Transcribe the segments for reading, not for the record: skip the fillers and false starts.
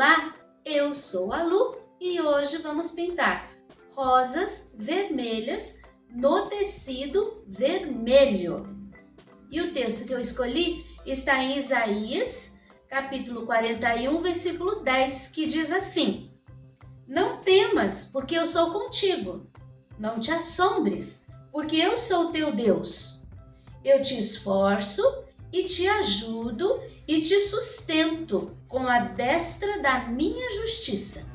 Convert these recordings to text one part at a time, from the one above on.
Olá, eu sou a Lu e hoje vamos pintar rosas vermelhas no tecido vermelho. E o texto que eu escolhi está em Isaías, capítulo 41, versículo 10, que diz assim: Não temas, porque eu sou contigo. Não te assombres, porque eu sou teu Deus. Eu te esforço e te ajudo e te sustento com a destra da minha justiça.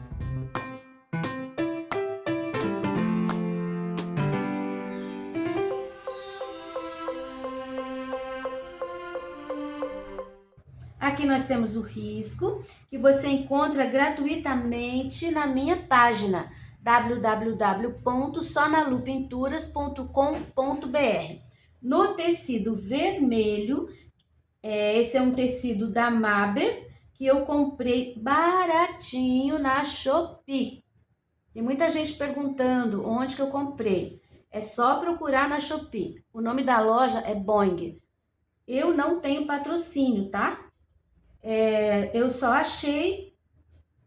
Aqui nós temos o risco que você encontra gratuitamente na minha página www.sonalupinturas.com.br. No tecido vermelho, esse é um tecido da Maber que eu comprei baratinho na Shopee. Tem muita gente perguntando onde que eu comprei. É só procurar na Shopee. O nome da loja é Boing. Eu não tenho patrocínio, tá? Eu só achei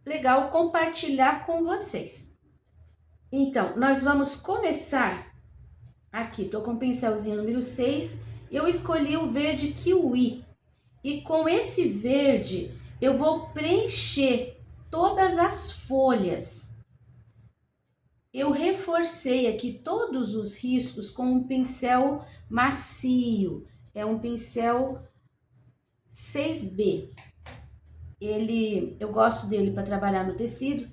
legal compartilhar com vocês. Então, nós vamos começar aqui. Tô com o pincelzinho número 6. Eu escolhi o verde kiwi. E com esse verde, eu vou preencher todas as folhas. Eu reforcei aqui todos os riscos com um pincel macio. É um pincel 6B. Eu gosto dele para trabalhar no tecido,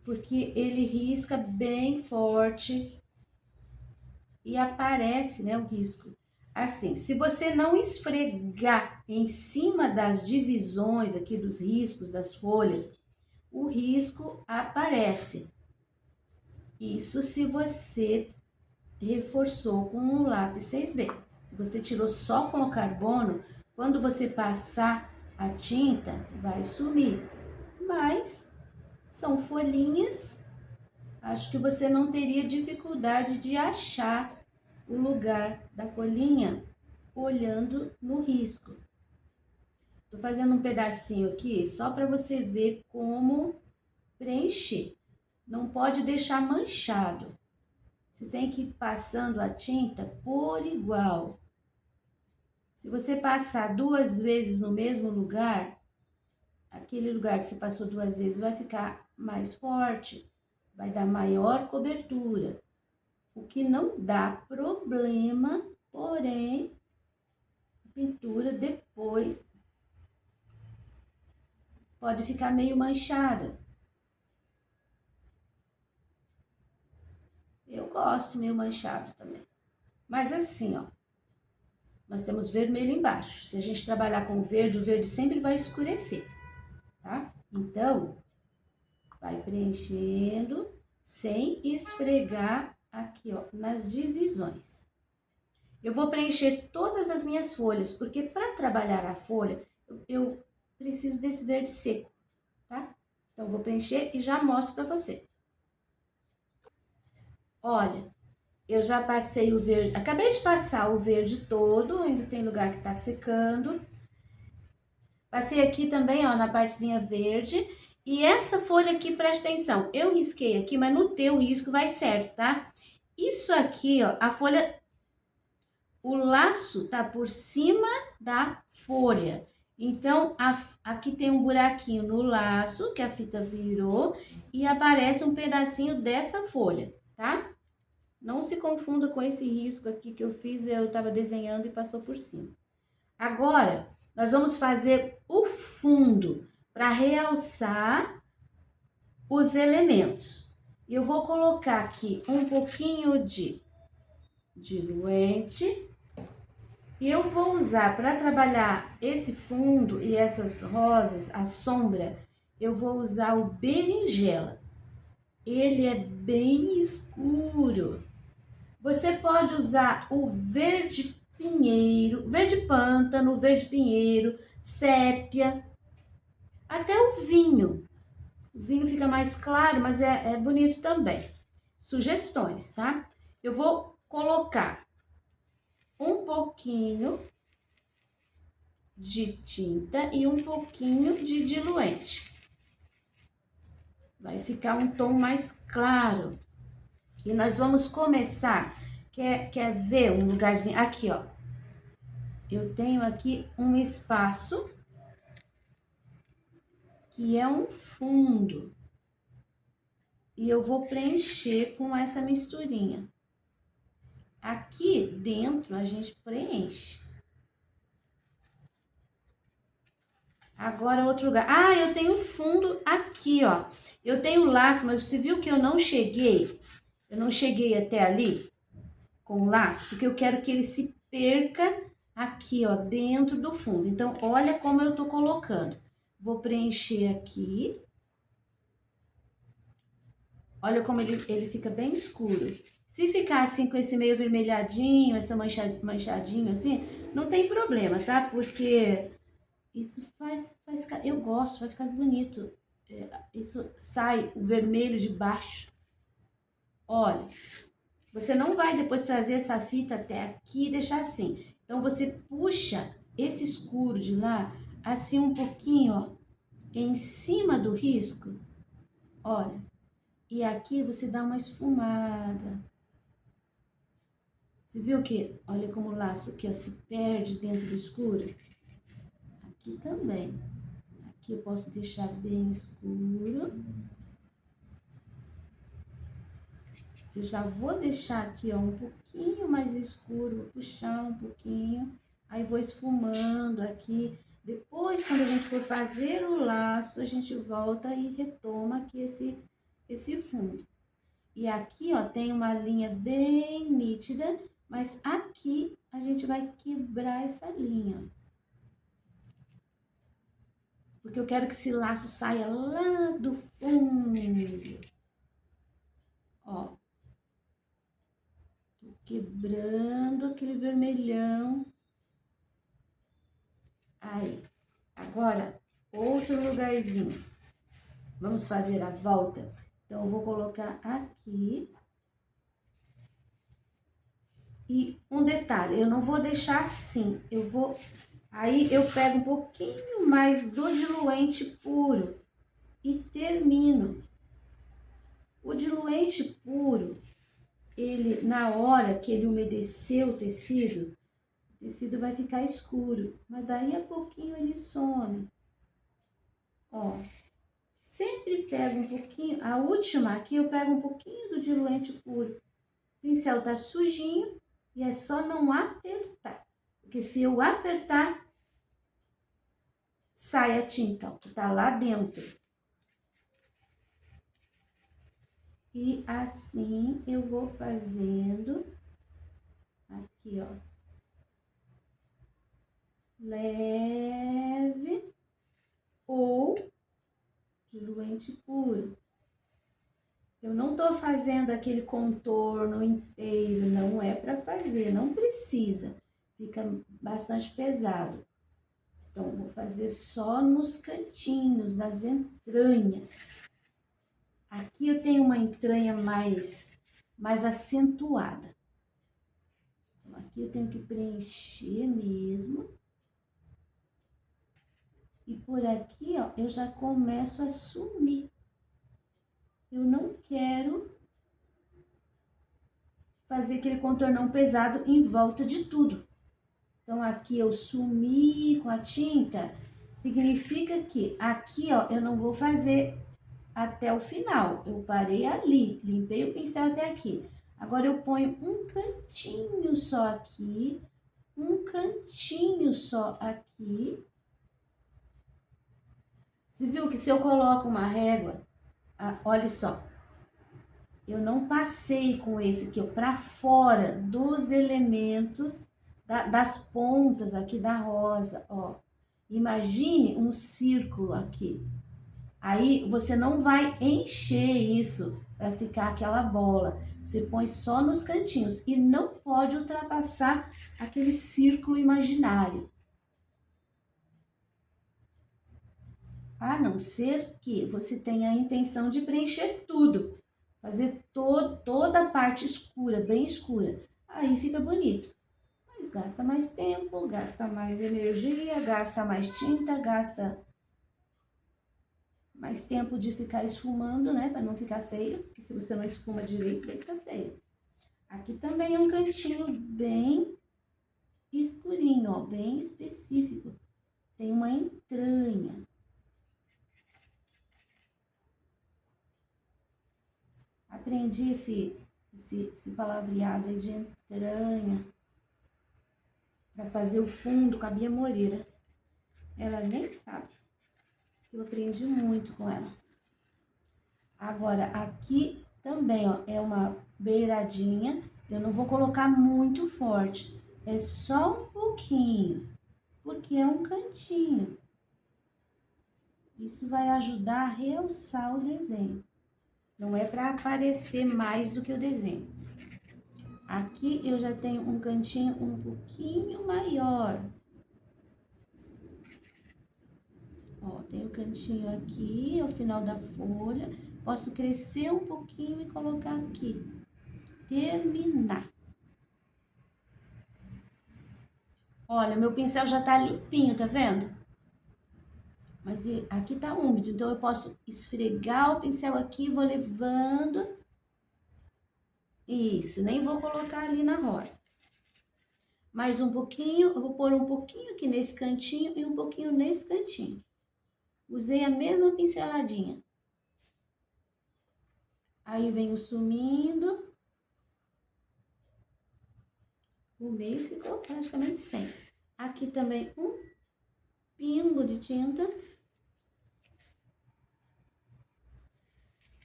porque ele risca bem forte e aparece, né, o risco. Assim, se você não esfregar em cima das divisões aqui dos riscos das folhas, o risco aparece. Isso se você reforçou com um lápis 6B. Se você tirou só com o carbono, quando você passar a tinta, vai sumir. Mas são folhinhas, acho que você não teria dificuldade de achar o lugar da folhinha olhando no risco. Tô fazendo um pedacinho aqui só para você ver como preencher. Não pode deixar manchado. Você tem que ir passando a tinta por igual. Se você passar 2 vezes no mesmo lugar, aquele lugar que você passou 2 vezes vai ficar mais forte, vai dar maior cobertura. O que não dá problema, porém, a pintura depois pode ficar meio manchada. Eu gosto meio manchado também. Mas assim, ó, nós temos vermelho embaixo. Se a gente trabalhar com o verde sempre vai escurecer, tá? Então, vai preenchendo sem esfregar aqui, ó, nas divisões. Eu vou preencher todas as minhas folhas, porque para trabalhar a folha, eu preciso desse verde seco, tá? Então, vou preencher e já mostro para você. Olha, eu já passei o verde, acabei de passar o verde todo, ainda tem lugar que tá secando. Passei aqui também, ó, na partezinha verde. E essa folha aqui, presta atenção, eu risquei aqui, mas no teu risco vai certo, tá? Isso aqui, ó, a folha, o laço tá por cima da folha. Então, aqui tem um buraquinho no laço, que a fita virou, e aparece um pedacinho dessa folha, tá? Não se confunda com esse risco aqui que eu fiz, eu tava desenhando e passou por cima. Agora, nós vamos fazer o fundo para realçar os elementos. Eu vou colocar aqui um pouquinho de diluente e eu vou usar para trabalhar esse fundo e essas rosas, a sombra, eu vou usar o berinjela. Ele é bem escuro. Você pode usar o verde pinheiro, verde pântano, verde pinheiro, sépia, até o vinho. O vinho fica mais claro, mas é bonito também. Sugestões, tá? Eu vou colocar um pouquinho de tinta e um pouquinho de diluente. Vai ficar um tom mais claro. E nós vamos começar. Quer ver um lugarzinho? Aqui, ó. Eu tenho aqui um espaço que é um fundo. E eu vou preencher com essa misturinha. Aqui dentro a gente preenche. Agora outro lugar. Ah, eu tenho fundo aqui, ó. Eu tenho laço, mas você viu que eu não cheguei? Eu não cheguei até ali com o laço, porque eu quero que ele se perca aqui, ó, dentro do fundo. Então, olha como eu tô colocando. Vou preencher aqui. Olha como ele fica bem escuro. Se ficar assim com esse meio vermelhadinho, essa manchadinho assim, não tem problema, tá? Porque isso faz ficar, eu gosto, vai ficar bonito. Isso sai o vermelho de baixo. Olha, você não vai depois trazer essa fita até aqui e deixar assim. Então, você puxa esse escuro de lá, assim um pouquinho, ó, em cima do risco. Olha, e aqui você dá uma esfumada. Você viu que, olha como o laço aqui, ó, se perde dentro do escuro? Aqui também. Aqui eu posso deixar bem escuro. Eu já vou deixar aqui, ó, um pouquinho mais escuro, vou puxar um pouquinho, aí vou esfumando aqui. Depois, quando a gente for fazer o laço, a gente volta e retoma aqui esse fundo. E aqui, ó, tem uma linha bem nítida, mas aqui a gente vai quebrar essa linha. Porque eu quero que esse laço saia lá do fundo. Ó. Quebrando aquele vermelhão. Aí. Agora, outro lugarzinho. Vamos fazer a volta. Então, eu vou colocar aqui. E um detalhe, eu não vou deixar assim. Aí eu pego um pouquinho mais do diluente puro e termino. O diluente puro, ele, na hora que ele umedeceu o tecido vai ficar escuro, mas daí a pouquinho ele some. Ó, sempre pego um pouquinho, a última aqui eu pego um pouquinho do diluente puro. O pincel tá sujinho e é só não apertar, porque se eu apertar, sai a tinta, ó, que tá lá dentro. E assim eu vou fazendo aqui, ó. Leve ou diluente puro. Eu não tô fazendo aquele contorno inteiro, não é para fazer, não precisa. Fica bastante pesado. Então, vou fazer só nos cantinhos, nas entranhas. Aqui eu tenho uma entranha mais acentuada. Então, aqui eu tenho que preencher mesmo. E por aqui, ó, eu já começo a sumir. Eu não quero fazer aquele contornão pesado em volta de tudo. Então, aqui eu sumi com a tinta, significa que aqui, ó, eu não vou fazer até o final. Eu parei ali, limpei o pincel até aqui. Agora, eu ponho um cantinho só aqui, um cantinho só aqui. Você viu que se eu coloco uma régua, olha só, eu não passei com esse aqui, ó, pra fora dos elementos, das pontas aqui da rosa, ó. Imagine um círculo aqui. Aí, você não vai encher isso para ficar aquela bola. Você põe só nos cantinhos e não pode ultrapassar aquele círculo imaginário. A não ser que você tenha a intenção de preencher tudo. Fazer toda a parte escura, bem escura. Aí fica bonito. Mas gasta mais tempo, gasta mais energia, gasta mais tinta, gasta mais tempo de ficar esfumando, né? Para não ficar feio, porque se você não esfuma direito, vai ficar feio. Aqui também é um cantinho bem escurinho, ó, bem específico. Tem uma entranha. Aprendi esse palavreado aí de entranha para fazer o fundo com a Bia Moreira. Ela nem sabe. Eu aprendi muito com ela. Agora, aqui também, ó, é uma beiradinha. Eu não vou colocar muito forte. É só um pouquinho, porque é um cantinho. Isso vai ajudar a realçar o desenho. Não é para aparecer mais do que o desenho. Aqui eu já tenho um cantinho um pouquinho maior. Ó, tem o cantinho aqui, ao final da folha. Posso crescer um pouquinho e colocar aqui. Terminar. Olha, meu pincel já tá limpinho, tá vendo? Mas aqui tá úmido, então eu posso esfregar o pincel aqui, vou levando. Isso, nem vou colocar ali na rosa. Mais um pouquinho, eu vou pôr um pouquinho aqui nesse cantinho e um pouquinho nesse cantinho. Usei a mesma pinceladinha. Aí venho sumindo. O meio ficou praticamente sem. Aqui também um pingo de tinta.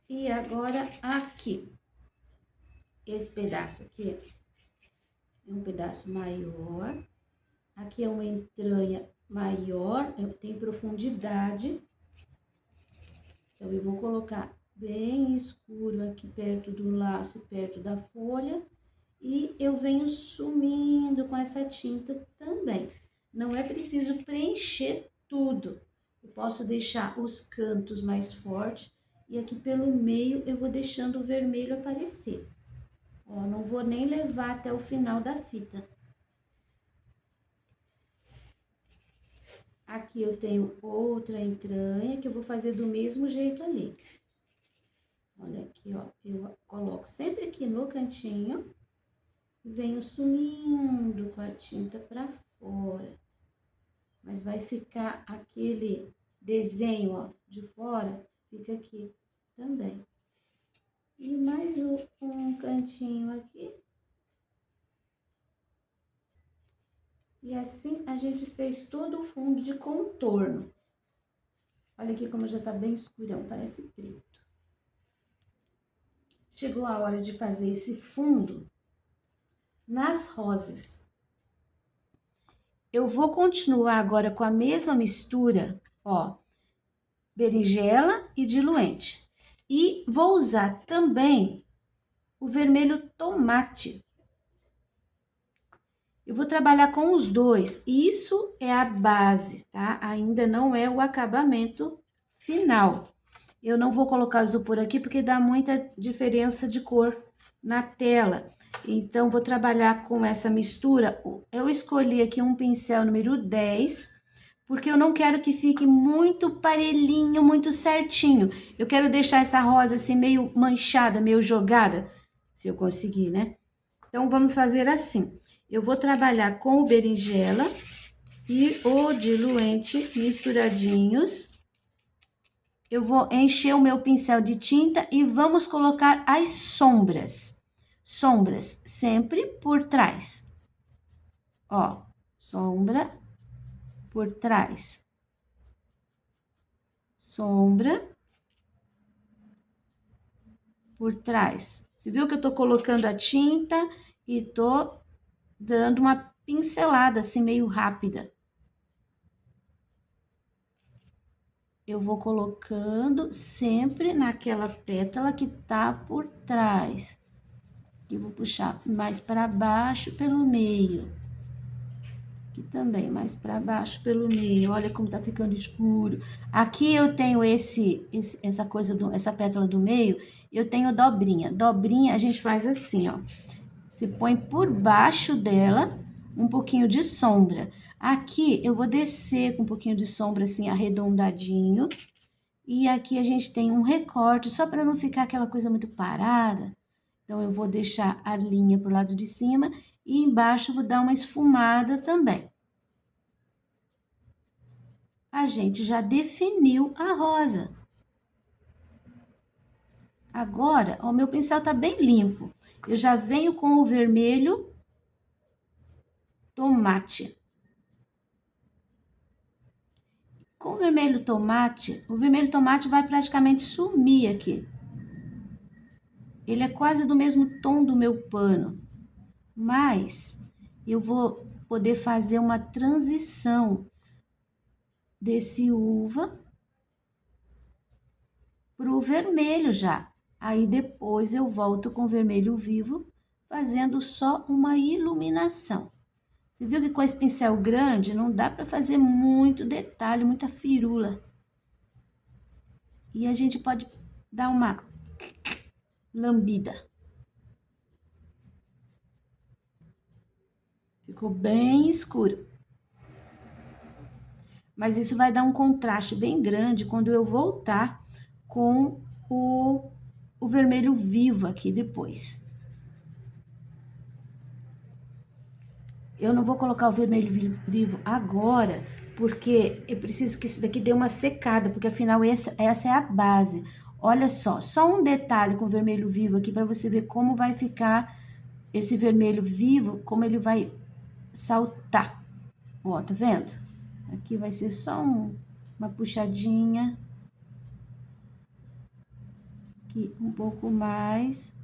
E agora aqui. Esse pedaço aqui é um pedaço maior. Aqui é uma entranha maior, tem profundidade. Então, eu vou colocar bem escuro aqui perto do laço, perto da folha. E eu venho sumindo com essa tinta também. Não é preciso preencher tudo. Eu posso deixar os cantos mais fortes. E aqui pelo meio eu vou deixando o vermelho aparecer. Ó, não vou nem levar até o final da fita. Aqui eu tenho outra entranha que eu vou fazer do mesmo jeito ali. Olha aqui, ó. Eu coloco sempre aqui no cantinho. Venho sumindo com a tinta pra fora. Mas vai ficar aquele desenho, ó, de fora, fica aqui também. E mais um cantinho aqui. E assim a gente fez todo o fundo de contorno. Olha aqui como já tá bem escurão, parece preto. Chegou a hora de fazer esse fundo nas rosas. Eu vou continuar agora com a mesma mistura, ó, berinjela e diluente. E vou usar também o vermelho tomate. Eu vou trabalhar com os dois. Isso é a base, tá? Ainda não é o acabamento final. Eu não vou colocar o isopor aqui porque dá muita diferença de cor na tela. Então, vou trabalhar com essa mistura. Eu escolhi aqui um pincel número 10, porque eu não quero que fique muito parelhinho, muito certinho. Eu quero deixar essa rosa assim meio manchada, meio jogada, se eu conseguir, né? Então, vamos fazer assim. Eu vou trabalhar com o berinjela e o diluente misturadinhos. Eu vou encher o meu pincel de tinta e vamos colocar as sombras. Sombras sempre por trás. Ó, sombra por trás. Sombra por trás. Você viu que eu tô colocando a tinta e tô dando uma pincelada assim meio rápida. Eu vou colocando sempre naquela pétala que tá por trás. E vou puxar mais para baixo pelo meio. Aqui também, mais para baixo pelo meio. Olha como tá ficando escuro. Aqui eu tenho essa pétala do meio, eu tenho dobrinha. Dobrinha a gente faz assim, ó. Você põe por baixo dela um pouquinho de sombra. Aqui eu vou descer com um pouquinho de sombra assim arredondadinho E aqui a gente tem um recorte, só para não ficar aquela coisa muito parada. Então, eu vou deixar a linha pro lado de cima e embaixo vou dar uma esfumada também. A gente já definiu a rosa. Agora, o meu pincel tá bem limpo. Eu já venho com o vermelho tomate. Com o vermelho tomate vai praticamente sumir aqui. Ele é quase do mesmo tom do meu pano, mas eu vou poder fazer uma transição desse uva pro vermelho já. Aí depois eu volto com o vermelho vivo, fazendo só uma iluminação. Você viu que com esse pincel grande não dá para fazer muito detalhe, muita firula. E a gente pode dar uma lambida. Ficou bem escuro. Mas isso vai dar um contraste bem grande quando eu voltar com o vermelho vivo aqui depois. Eu não vou colocar o vermelho vivo agora, porque eu preciso que isso daqui dê uma secada, porque afinal essa é a base. Olha só um detalhe com vermelho vivo aqui para você ver como vai ficar esse vermelho vivo, como ele vai saltar. Ó, tá vendo? Aqui vai ser só uma puxadinha. Aqui um pouco mais.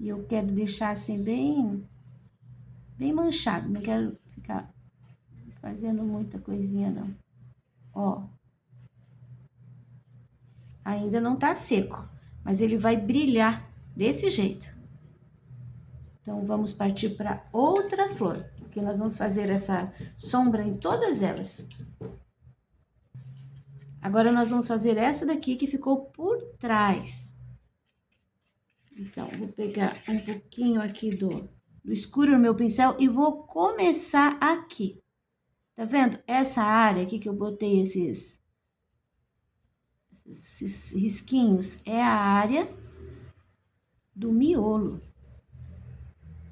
E eu quero deixar assim bem manchado, não quero ficar fazendo muita coisinha não. Ó. Ainda não tá seco, mas ele vai brilhar desse jeito. Então, vamos partir para outra flor, porque nós vamos fazer essa sombra em todas elas. Agora, nós vamos fazer essa daqui que ficou por trás. Então, vou pegar um pouquinho aqui do escuro no meu pincel e vou começar aqui. Tá vendo? Essa área aqui que eu botei esses risquinhos é a área do miolo.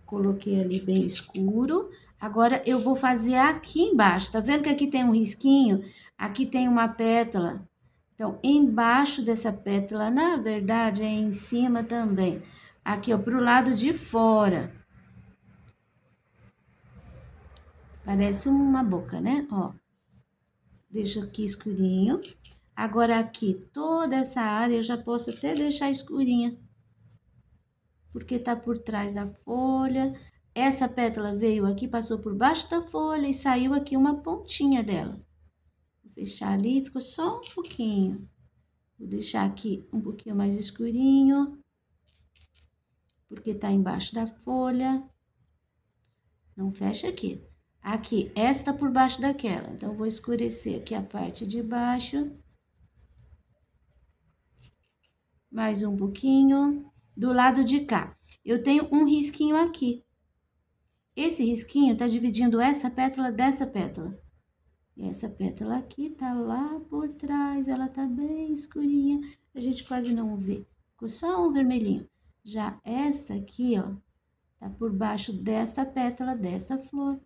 Coloquei ali bem escuro. Agora, eu vou fazer aqui embaixo. Tá vendo que aqui tem um risquinho? Aqui tem uma pétala. Então, embaixo dessa pétala, na verdade, é em cima também. Aqui, ó, pro lado de fora. Parece uma boca, né? Ó. Deixa aqui escurinho. Agora, aqui, toda essa área eu já posso até deixar escurinha. Porque tá por trás da folha. Essa pétala veio aqui, passou por baixo da folha e saiu aqui uma pontinha dela. Vou fechar ali, ficou só um pouquinho. Vou deixar aqui um pouquinho mais escurinho. Porque tá embaixo da folha. Não fecha aqui. Aqui, esta por baixo daquela. Então, vou escurecer aqui a parte de baixo. Mais um pouquinho. Do lado de cá, eu tenho um risquinho aqui. Esse risquinho tá dividindo essa pétala dessa pétala. E essa pétala aqui tá lá por trás, ela tá bem escurinha, a gente quase não vê. Ficou só um vermelhinho. Já essa aqui, ó, tá por baixo dessa pétala dessa flor.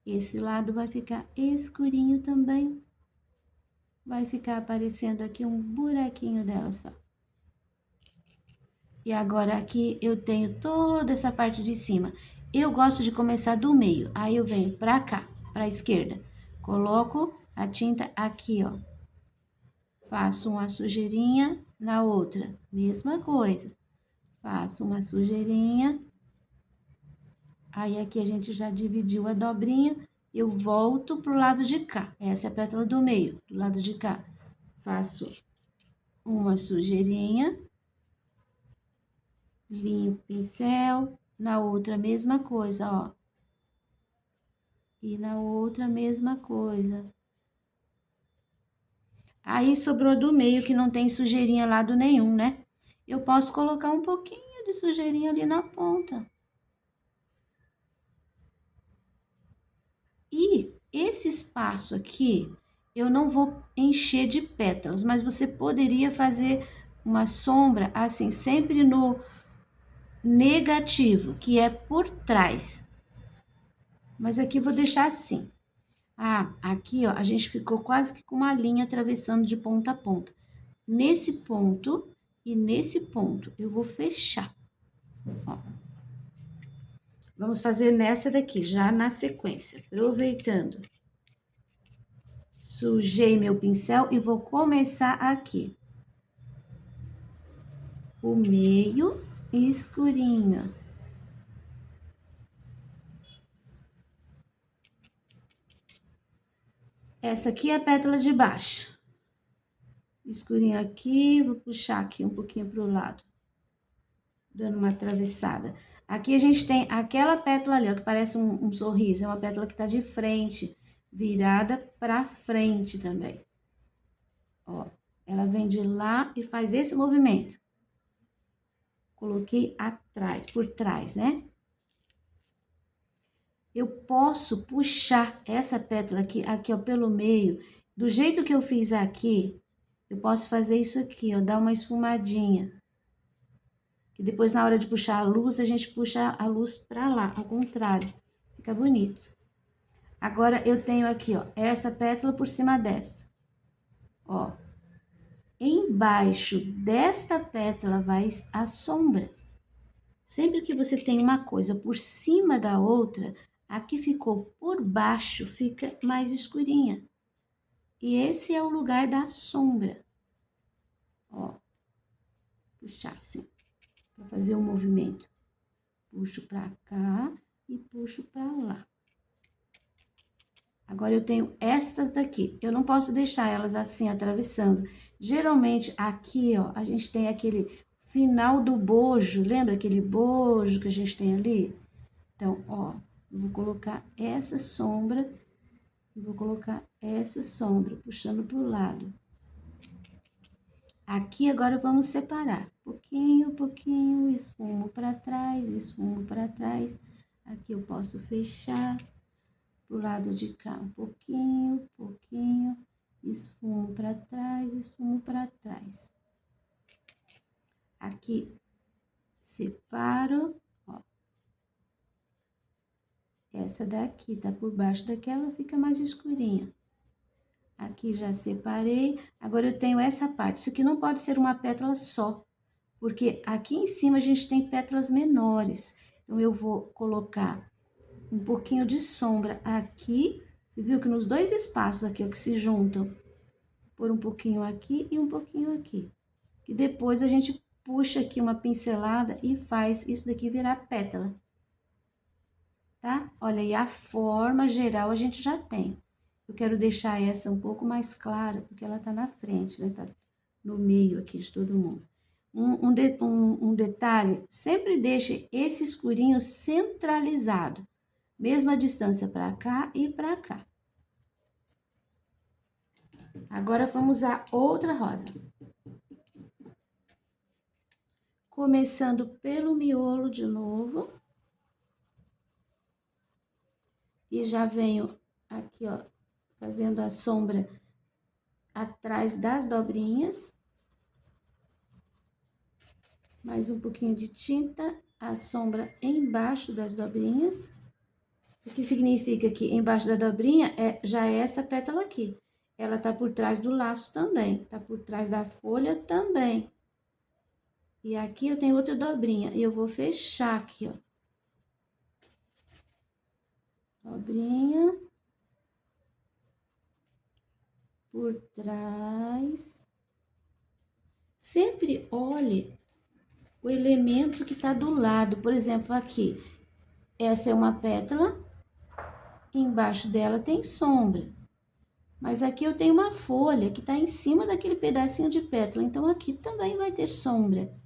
Esse lado vai ficar escurinho também. Vai ficar aparecendo aqui um buraquinho dela só. E agora aqui eu tenho toda essa parte de cima. Eu gosto de começar do meio. Aí eu venho pra cá, pra esquerda. Coloco a tinta aqui, ó. Faço uma sujeirinha na outra. Mesma coisa. Faço uma sujeirinha. Aí aqui a gente já dividiu a dobrinha. Eu volto pro lado de cá. Essa é a pétala do meio, do lado de cá. Faço uma sujeirinha. Limpo o pincel, na outra a mesma coisa, ó. E na outra a mesma coisa. Aí sobrou do meio que não tem sujeirinha lado nenhum, né? Eu posso colocar um pouquinho de sujeirinha ali na ponta. E esse espaço aqui, eu não vou encher de pétalas, mas você poderia fazer uma sombra assim, sempre no negativo, que é por trás. Mas aqui eu vou deixar assim. Ah, aqui, ó, a gente ficou quase que com uma linha atravessando de ponta a ponta. Nesse ponto e nesse ponto, eu vou fechar. Ó. Vamos fazer nessa daqui, já na sequência. Aproveitando. Sujei meu pincel e vou começar aqui. O meio escurinho. Essa aqui é a pétala de baixo. Escurinho aqui, vou puxar aqui um pouquinho pro lado. Dando uma atravessada. Aqui a gente tem aquela pétala ali, ó, que parece um sorriso. É uma pétala que tá de frente, virada pra frente também. Ó, ela vem de lá e faz esse movimento. Coloquei atrás, por trás, né? Eu posso puxar essa pétala aqui, ó, pelo meio. Do jeito que eu fiz aqui, eu posso fazer isso aqui, ó, dar uma esfumadinha. E depois, na hora de puxar a luz, a gente puxa a luz pra lá, ao contrário. Fica bonito. Agora, eu tenho aqui, ó, essa pétala por cima desta. Ó. Embaixo desta pétala vai a sombra. Sempre que você tem uma coisa por cima da outra, a que ficou por baixo fica mais escurinha. E esse é o lugar da sombra. Ó, puxar assim, para fazer o movimento. Puxo para cá e puxo para lá. Agora, eu tenho estas daqui. Eu não posso deixar elas assim, atravessando. Geralmente, aqui, ó, a gente tem aquele final do bojo. Lembra aquele bojo que a gente tem ali? Então, ó, eu vou colocar essa sombra e vou colocar essa sombra, puxando pro lado. Aqui, agora, vamos separar. Pouquinho, pouquinho, esfumo para trás, esfumo para trás. Aqui eu posso fechar. Pro lado de cá, um pouquinho, pouquinho, esfumo para trás, esfumo para trás. Aqui, separo, ó. Essa daqui tá por baixo daquela, fica mais escurinha. Aqui já separei. Agora, eu tenho essa parte. Isso aqui não pode ser uma pétala só, porque aqui em cima a gente tem pétalas menores. Então, eu vou colocar um pouquinho de sombra aqui. Você viu que nos dois espaços aqui, ó, que se juntam, por um pouquinho aqui e um pouquinho aqui. E depois a gente puxa aqui uma pincelada e faz isso daqui virar pétala. Tá? Olha, e a forma geral a gente já tem. Eu quero deixar essa um pouco mais clara, porque ela tá na frente, né? Tá no meio aqui de todo mundo. Um detalhe, sempre deixe esse escurinho centralizado. Mesma distância para cá e para cá. Agora, vamos a outra rosa. Começando pelo miolo de novo. E já venho aqui, ó, fazendo a sombra atrás das dobrinhas. Mais um pouquinho de tinta, a sombra embaixo das dobrinhas. O que significa que embaixo da dobrinha já é essa pétala aqui. Ela tá por trás do laço também, tá por trás da folha também. E aqui eu tenho outra dobrinha, e eu vou fechar aqui, ó. Dobrinha. Por trás. Sempre olhe o elemento que tá do lado. Por exemplo, aqui, essa é uma pétala, embaixo dela tem sombra. Mas aqui eu tenho uma folha que tá em cima daquele pedacinho de pétala, então aqui também vai ter sombra.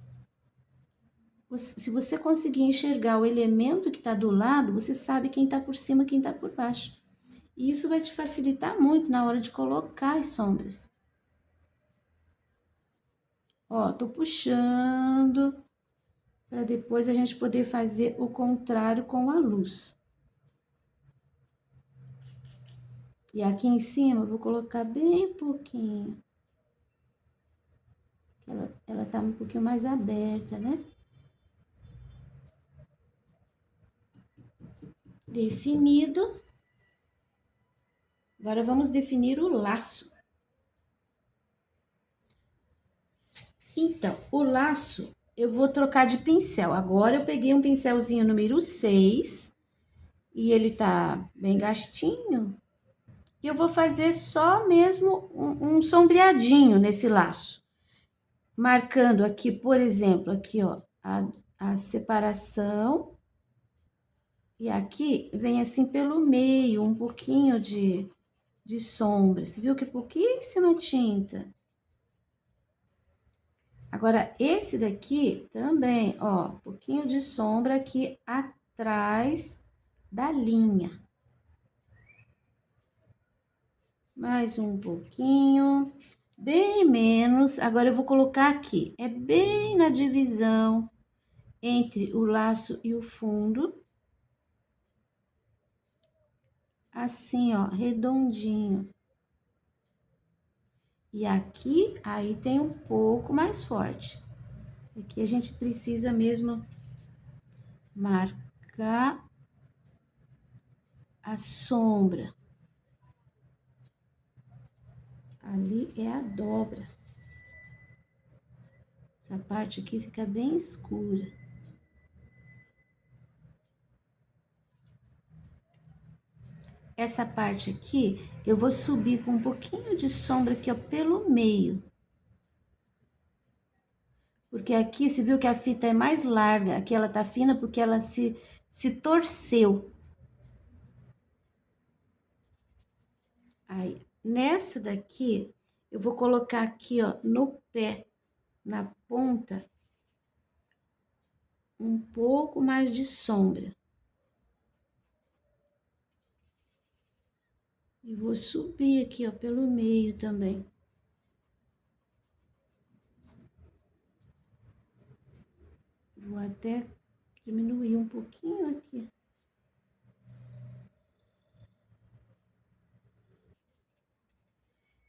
Se você conseguir enxergar o elemento que tá do lado, você sabe quem tá por cima, quem tá por baixo. E isso vai te facilitar muito na hora de colocar as sombras. Ó, tô puxando para depois a gente poder fazer o contrário com a luz. E aqui em cima eu vou colocar bem pouquinho. Ela tá um pouquinho mais aberta, né? Definido. Agora vamos definir o laço. Então, o laço eu vou trocar de pincel. Agora eu peguei um pincelzinho número 6 e ele tá bem gastinho. E eu vou fazer só mesmo um sombreadinho nesse laço. Marcando aqui, por exemplo, aqui, ó, a separação. E aqui vem assim pelo meio, um pouquinho de sombra. Você viu que pouquíssima tinta. Agora, esse daqui também, ó, um pouquinho de sombra aqui atrás da linha. Mais um pouquinho, bem menos. Agora, eu vou colocar aqui, é bem na divisão entre o laço e o fundo. Assim, ó, redondinho. E aqui, aí tem um pouco mais forte. Aqui a gente precisa mesmo marcar a sombra. Ali é a dobra. Essa parte aqui fica bem escura. Essa parte aqui, eu vou subir com um pouquinho de sombra aqui, ó, pelo meio. Porque aqui, você viu que a fita é mais larga, aqui ela tá fina porque ela se torceu. Aí, nessa daqui, eu vou colocar aqui, ó, no pé, na ponta, um pouco mais de sombra. E vou subir aqui, ó, pelo meio também. Vou até diminuir um pouquinho aqui.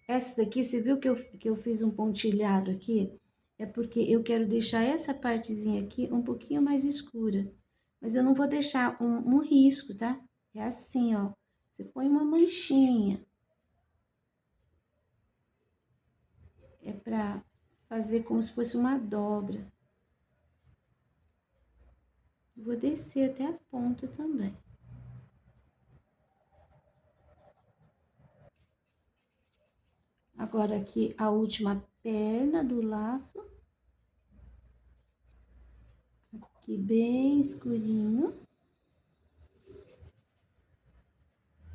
Essa daqui, você viu que eu fiz um pontilhado aqui? É porque eu quero deixar essa partezinha aqui um pouquinho mais escura. Mas eu não vou deixar um risco, tá? É assim, ó. Você põe uma manchinha. É pra fazer como se fosse uma dobra. Vou descer até a ponta também. Agora aqui a última perna do laço. Aqui bem escurinho.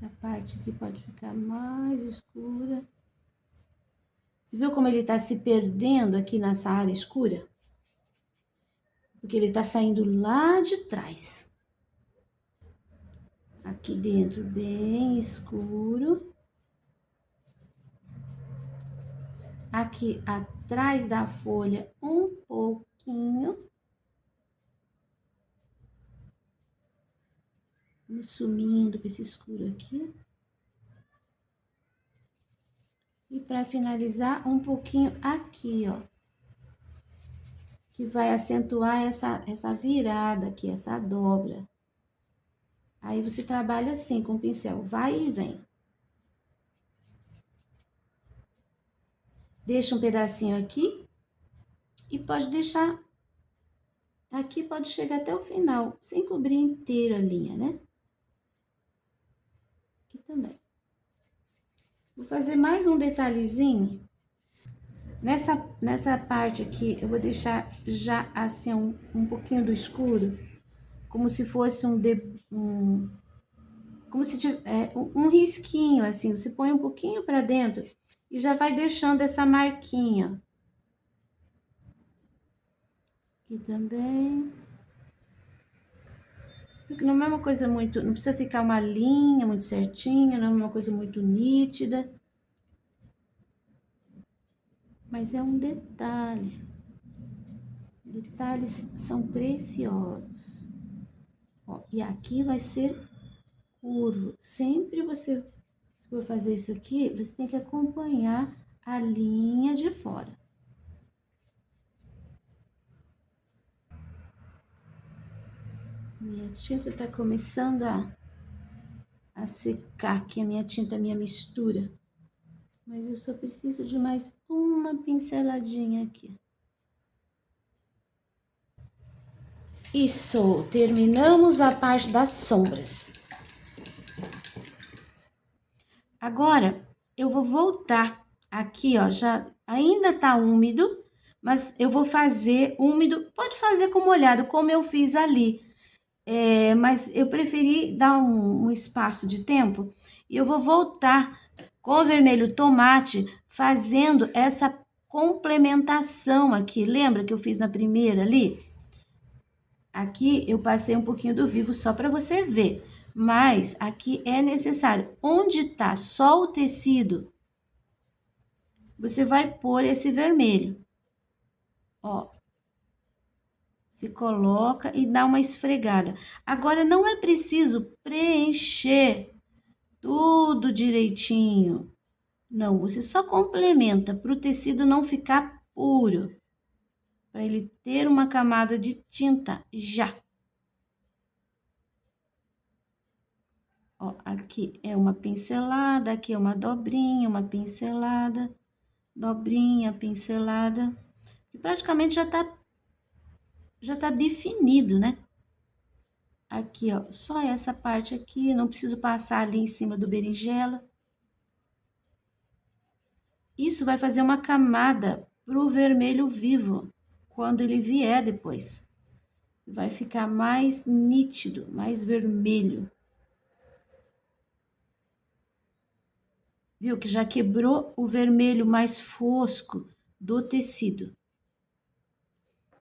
Essa parte aqui pode ficar mais escura. Você viu como ele tá se perdendo aqui nessa área escura? Porque ele tá saindo lá de trás. Aqui dentro bem escuro. Aqui atrás da folha um pouquinho. Vamos sumindo com esse escuro aqui. E para finalizar, um pouquinho aqui, ó. Que vai acentuar essa virada aqui, essa dobra. Aí você trabalha assim com o pincel, vai e vem. Deixa um pedacinho aqui. E pode deixar, aqui pode chegar até o final, sem cobrir inteiro a linha, né? Aqui também. Vou fazer mais um detalhezinho. Nessa parte aqui, eu vou deixar já assim um pouquinho do escuro, como se fosse como se tivesse um risquinho, assim. Você põe um pouquinho para dentro e já vai deixando essa marquinha. Aqui também. Porque não é uma coisa muito, não precisa ficar uma linha muito certinha, não é uma coisa muito nítida. Mas é um detalhe. Detalhes são preciosos. Ó, e aqui vai ser curvo. Sempre você Se for fazer isso aqui, você tem que acompanhar a linha de fora. Minha tinta tá começando a secar aqui, a minha tinta, a minha mistura. Mas eu só preciso de mais uma pinceladinha aqui. Isso, terminamos a parte das sombras. Agora, eu vou voltar aqui, ó, já ainda tá úmido, mas eu vou fazer úmido, pode fazer com molhado, como eu fiz ali. Mas eu preferi dar um espaço de tempo e eu vou voltar com o vermelho tomate fazendo essa complementação aqui. Lembra que eu fiz na primeira ali? Aqui eu passei um pouquinho do vivo só para você ver, mas aqui é necessário. Onde tá só o tecido, você vai pôr esse vermelho. Ó, se coloca e dá uma esfregada. Agora, não é preciso preencher tudo direitinho. Não, você só complementa para o tecido não ficar puro. Para ele ter uma camada de tinta já. Ó, aqui é uma pincelada, aqui é uma dobrinha, uma pincelada, dobrinha, pincelada. E praticamente já tá definido, né? Aqui, ó, só essa parte aqui, não preciso passar ali em cima do berinjela. Isso vai fazer uma camada pro vermelho vivo, quando ele vier depois. Vai ficar mais nítido, mais vermelho. Viu que já quebrou o vermelho mais fosco do tecido.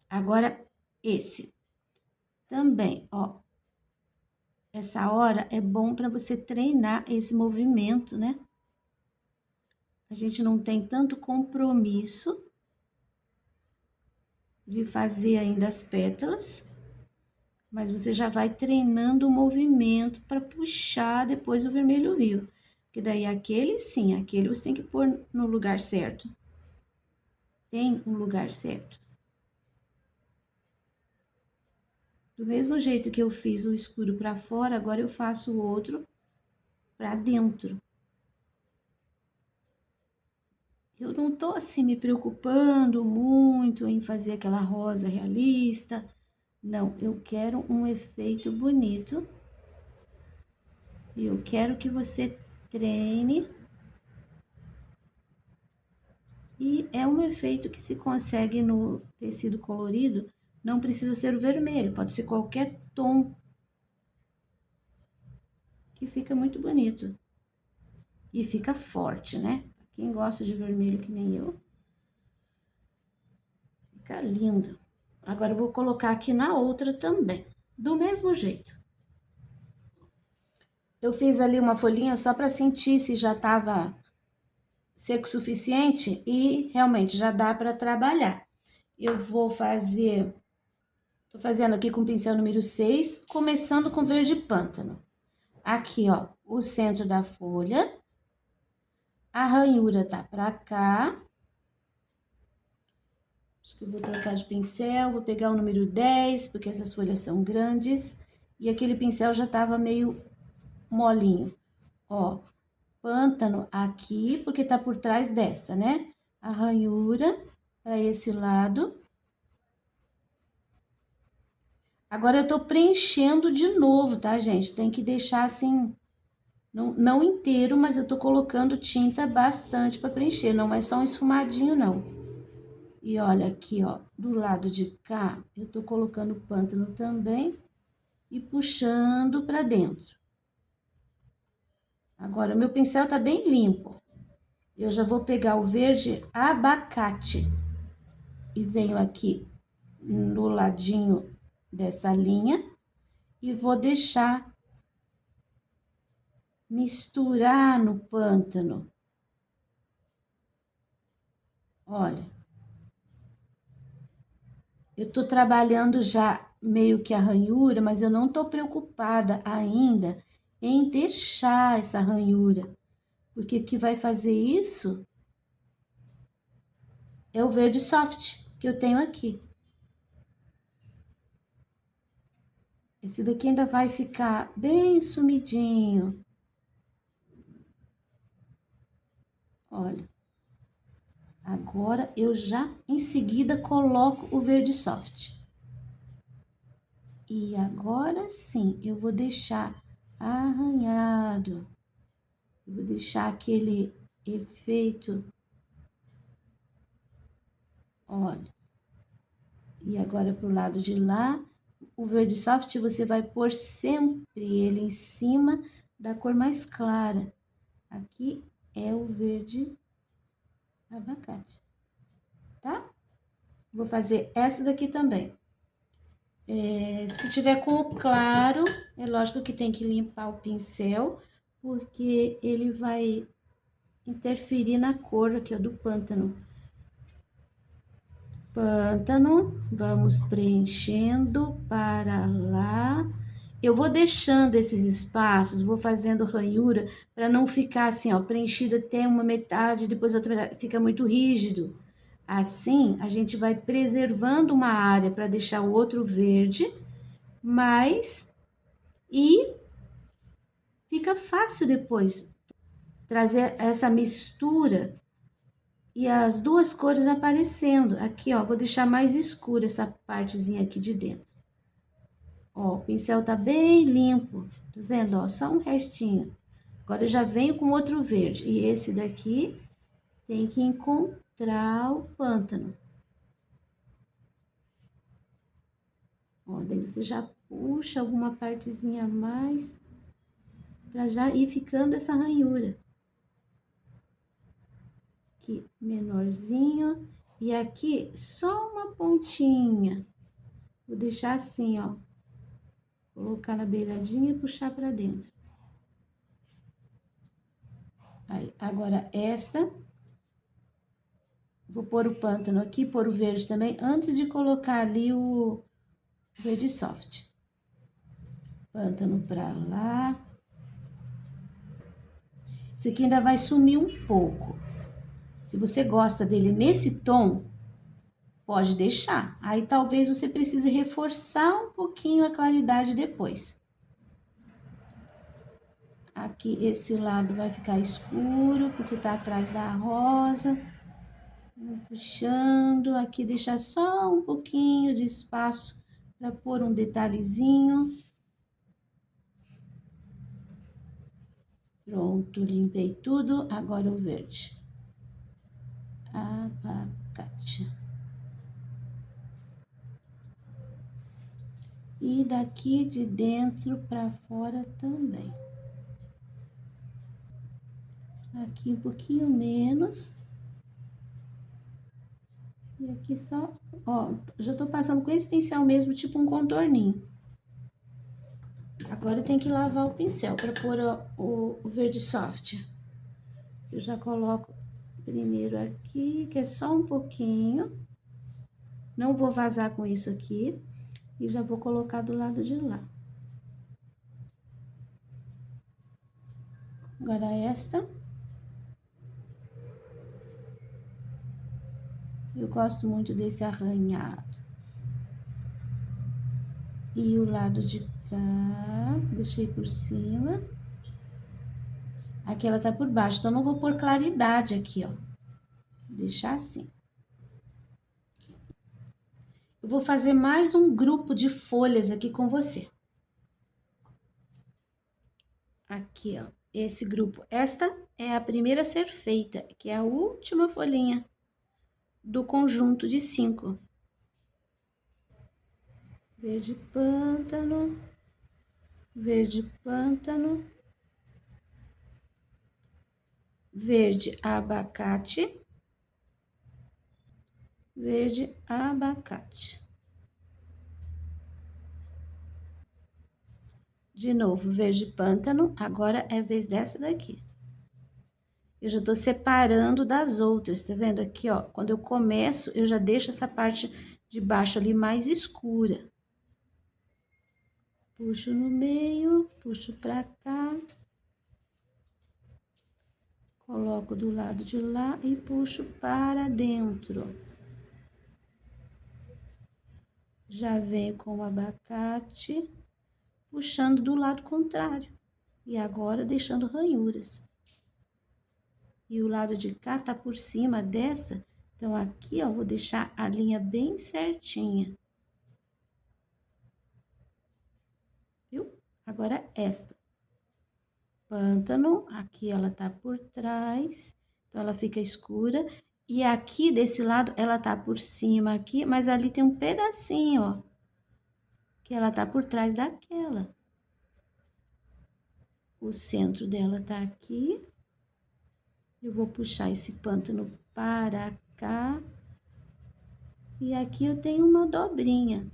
Agora, esse. Também, ó. Essa hora é bom para você treinar esse movimento, né? A gente não tem tanto compromisso de fazer ainda as pétalas, mas você já vai treinando o movimento para puxar depois o vermelho vivo. Que daí aquele sim, aquele você tem que pôr no lugar certo. Tem um lugar certo. Do mesmo jeito que eu fiz o escuro para fora, agora eu faço o outro para dentro. Eu não tô assim me preocupando muito em fazer aquela rosa realista. Não, eu quero um efeito bonito. E eu quero que você treine. E é um efeito que se consegue no tecido colorido, não precisa ser o vermelho, pode ser qualquer tom, que fica muito bonito. E fica forte, né? Quem gosta de vermelho que nem eu, fica lindo. Agora eu vou colocar aqui na outra também, do mesmo jeito. Eu fiz ali uma folhinha só para sentir se já tava seco o suficiente e realmente já dá para trabalhar. Eu vou fazer, tô fazendo aqui com o pincel número 6, começando com verde pântano. Aqui, ó, o centro da folha, a ranhura tá pra cá. Acho que eu vou trocar de pincel, vou pegar o número 10, porque essas folhas são grandes. E aquele pincel já tava meio molinho. Ó, pântano aqui, porque tá por trás dessa, né? A ranhura para esse lado. Agora eu tô preenchendo de novo, tá, gente? Tem que deixar assim, não inteiro, mas eu tô colocando tinta bastante para preencher, não é só um esfumadinho, não. E olha aqui, ó, do lado de cá, eu tô colocando pântano também e puxando para dentro. Agora, meu pincel tá bem limpo. Eu já vou pegar o verde abacate e venho aqui no ladinho dessa linha e vou deixar misturar no pântano. Olha, eu tô trabalhando já meio que a ranhura, mas eu não tô preocupada ainda em deixar essa ranhura, Porque o que vai fazer isso é o verde soft que eu tenho aqui. Esse daqui ainda vai ficar bem sumidinho. Olha. Agora, eu já em seguida coloco o verde soft. E agora sim, eu vou deixar arranhado. Eu vou deixar aquele efeito. Olha. E agora pro lado de lá, o verde soft você vai pôr sempre ele em cima da cor mais clara. Aqui é o verde abacate, tá? Vou fazer essa daqui também. Se tiver com o claro, é lógico que tem que limpar o pincel, porque ele vai interferir na cor aqui, ó, do pântano. Pântano, vamos preenchendo para lá. Eu vou deixando esses espaços, vou fazendo ranhura, para não ficar assim, ó, preenchido até uma metade, depois outra metade, fica muito rígido. Assim, a gente vai preservando uma área para deixar o outro verde, mas e fica fácil depois trazer essa mistura e as duas cores aparecendo. Aqui, ó, vou deixar mais escura essa partezinha aqui de dentro. Ó, o pincel tá bem limpo, tá vendo? Ó, só um restinho. Agora eu já venho com outro verde. E esse daqui tem que encontrar o pântano. Ó, daí você já puxa alguma partezinha a mais para já ir ficando essa ranhura. Aqui, menorzinho. E aqui, só uma pontinha. Vou deixar assim, ó. Colocar na beiradinha e puxar pra dentro. Aí, agora esta. Vou pôr o pântano aqui, pôr o verde também, antes de colocar ali o verde soft. Pântano pra lá. Esse aqui ainda vai sumir um pouco. Se você gosta dele nesse tom, pode deixar. Aí talvez você precise reforçar um pouquinho a claridade depois. Aqui esse lado vai ficar escuro, porque tá atrás da rosa. Puxando, aqui deixar só um pouquinho de espaço para pôr um detalhezinho. Pronto, limpei tudo, agora o verde. Abacate. E daqui de dentro para fora também. Aqui um pouquinho menos. E aqui só, ó, já tô passando com esse pincel mesmo, tipo um contorninho. Agora tem que lavar o pincel para pôr o verde soft. Eu já coloco primeiro aqui, que é só um pouquinho. Não vou vazar com isso aqui. E já vou colocar do lado de lá. Agora esta. Eu gosto muito desse arranhado. E o lado de cá, deixei por cima. Aqui ela tá por baixo, então não vou pôr claridade aqui, ó. Vou deixar assim. Eu vou fazer mais um grupo de folhas aqui com você. Aqui, ó, esse grupo. Esta é a primeira a ser feita, que é a última folhinha do conjunto de 5. Verde pântano, verde pântano, verde abacate, verde abacate. De novo, verde pântano, agora é a vez dessa daqui. Eu já tô separando das outras, tá vendo? Aqui, ó, quando eu começo, eu já deixo essa parte de baixo ali mais escura. Puxo no meio, puxo pra cá. Coloco do lado de lá e puxo para dentro. Já venho com o abacate, puxando do lado contrário. E agora deixando ranhuras. E o lado de cá tá por cima dessa. Então, aqui, ó, vou deixar a linha bem certinha. Viu? Agora, esta. Pântano, aqui ela tá por trás. Então, ela fica escura. E aqui, desse lado, ela tá por cima aqui. Mas ali tem um pedacinho, ó. Que ela tá por trás daquela. O centro dela tá aqui. Eu vou puxar esse pântano para cá. E aqui eu tenho uma dobrinha.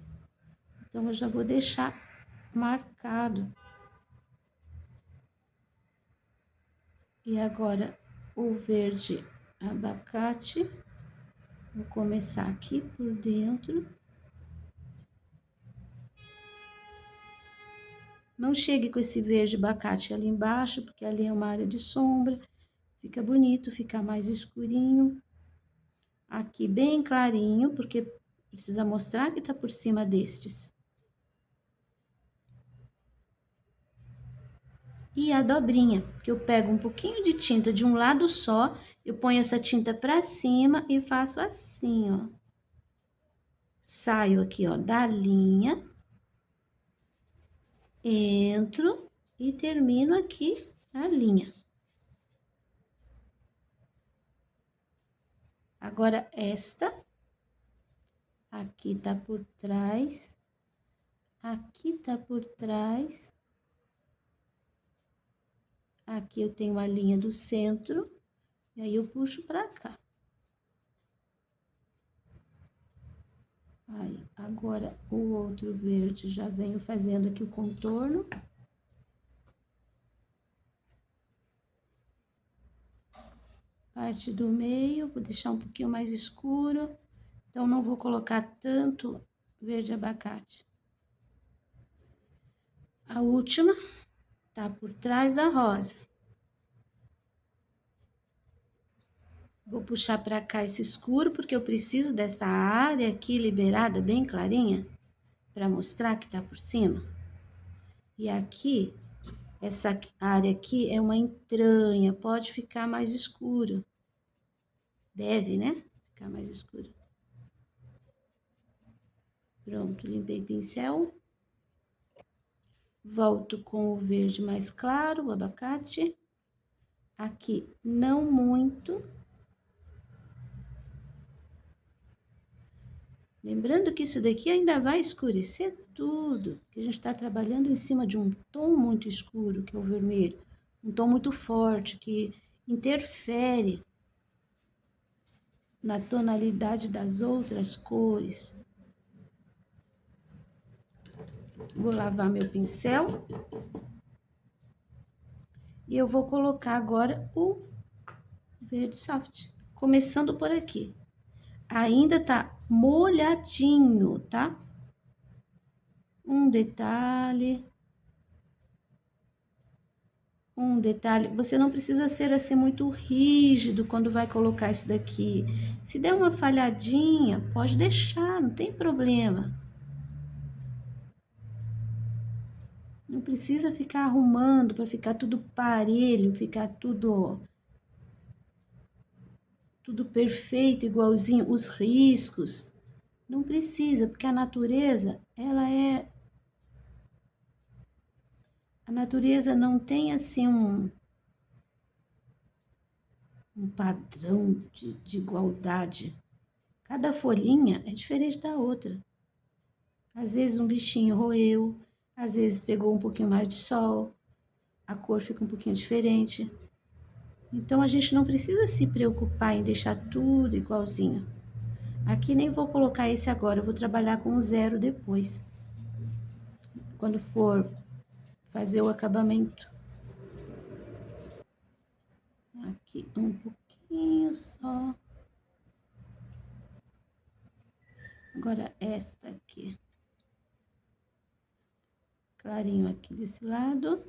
Então, eu já vou deixar marcado. E agora, o verde abacate. Vou começar aqui por dentro. Não chegue com esse verde abacate ali embaixo, porque ali é uma área de sombra. Fica bonito, fica mais escurinho. Aqui bem clarinho, porque precisa mostrar que tá por cima destes. E a dobrinha, que eu pego um pouquinho de tinta de um lado só, eu ponho essa tinta pra cima e faço assim, ó. Saio aqui, ó, da linha, entro e termino aqui a linha. Agora, esta, aqui tá por trás, aqui tá por trás, aqui eu tenho a linha do centro, e aí eu puxo pra cá. Aí, agora, o outro verde já venho fazendo aqui o contorno. Parte do meio, vou deixar um pouquinho mais escuro, então não vou colocar tanto verde abacate. A última tá por trás da rosa. Vou puxar pra cá esse escuro, porque eu preciso dessa área aqui liberada, bem clarinha, pra mostrar que tá por cima. E aqui, essa área aqui é uma entranha, pode ficar mais escuro. Deve, né? Ficar mais escuro. Pronto, limpei o pincel. Volto com o verde mais claro, o abacate. Aqui, não muito. Lembrando que isso daqui ainda vai escurecer tudo, que a gente está trabalhando em cima de um tom muito escuro, que é o vermelho. Um tom muito forte, que interfere na tonalidade das outras cores. Vou lavar meu pincel. E eu vou colocar agora o verde soft. Começando por aqui. Ainda tá molhadinho, tá? Um detalhe. Um detalhe, você não precisa ser assim muito rígido quando vai colocar isso daqui. Se der uma falhadinha, pode deixar, não tem problema. Não precisa ficar arrumando para ficar tudo parelho, ficar tudo perfeito, igualzinho, os riscos. Não precisa, porque a natureza, a natureza não tem assim um padrão de igualdade. Cada folhinha é diferente da outra. Às vezes um bichinho roeu, às vezes pegou um pouquinho mais de sol, a cor fica um pouquinho diferente. Então, a gente não precisa se preocupar em deixar tudo igualzinho. Aqui nem vou colocar esse agora, eu vou trabalhar com o zero depois. Quando for fazer o acabamento. Aqui um pouquinho só. Agora esta aqui. Clarinho aqui desse lado.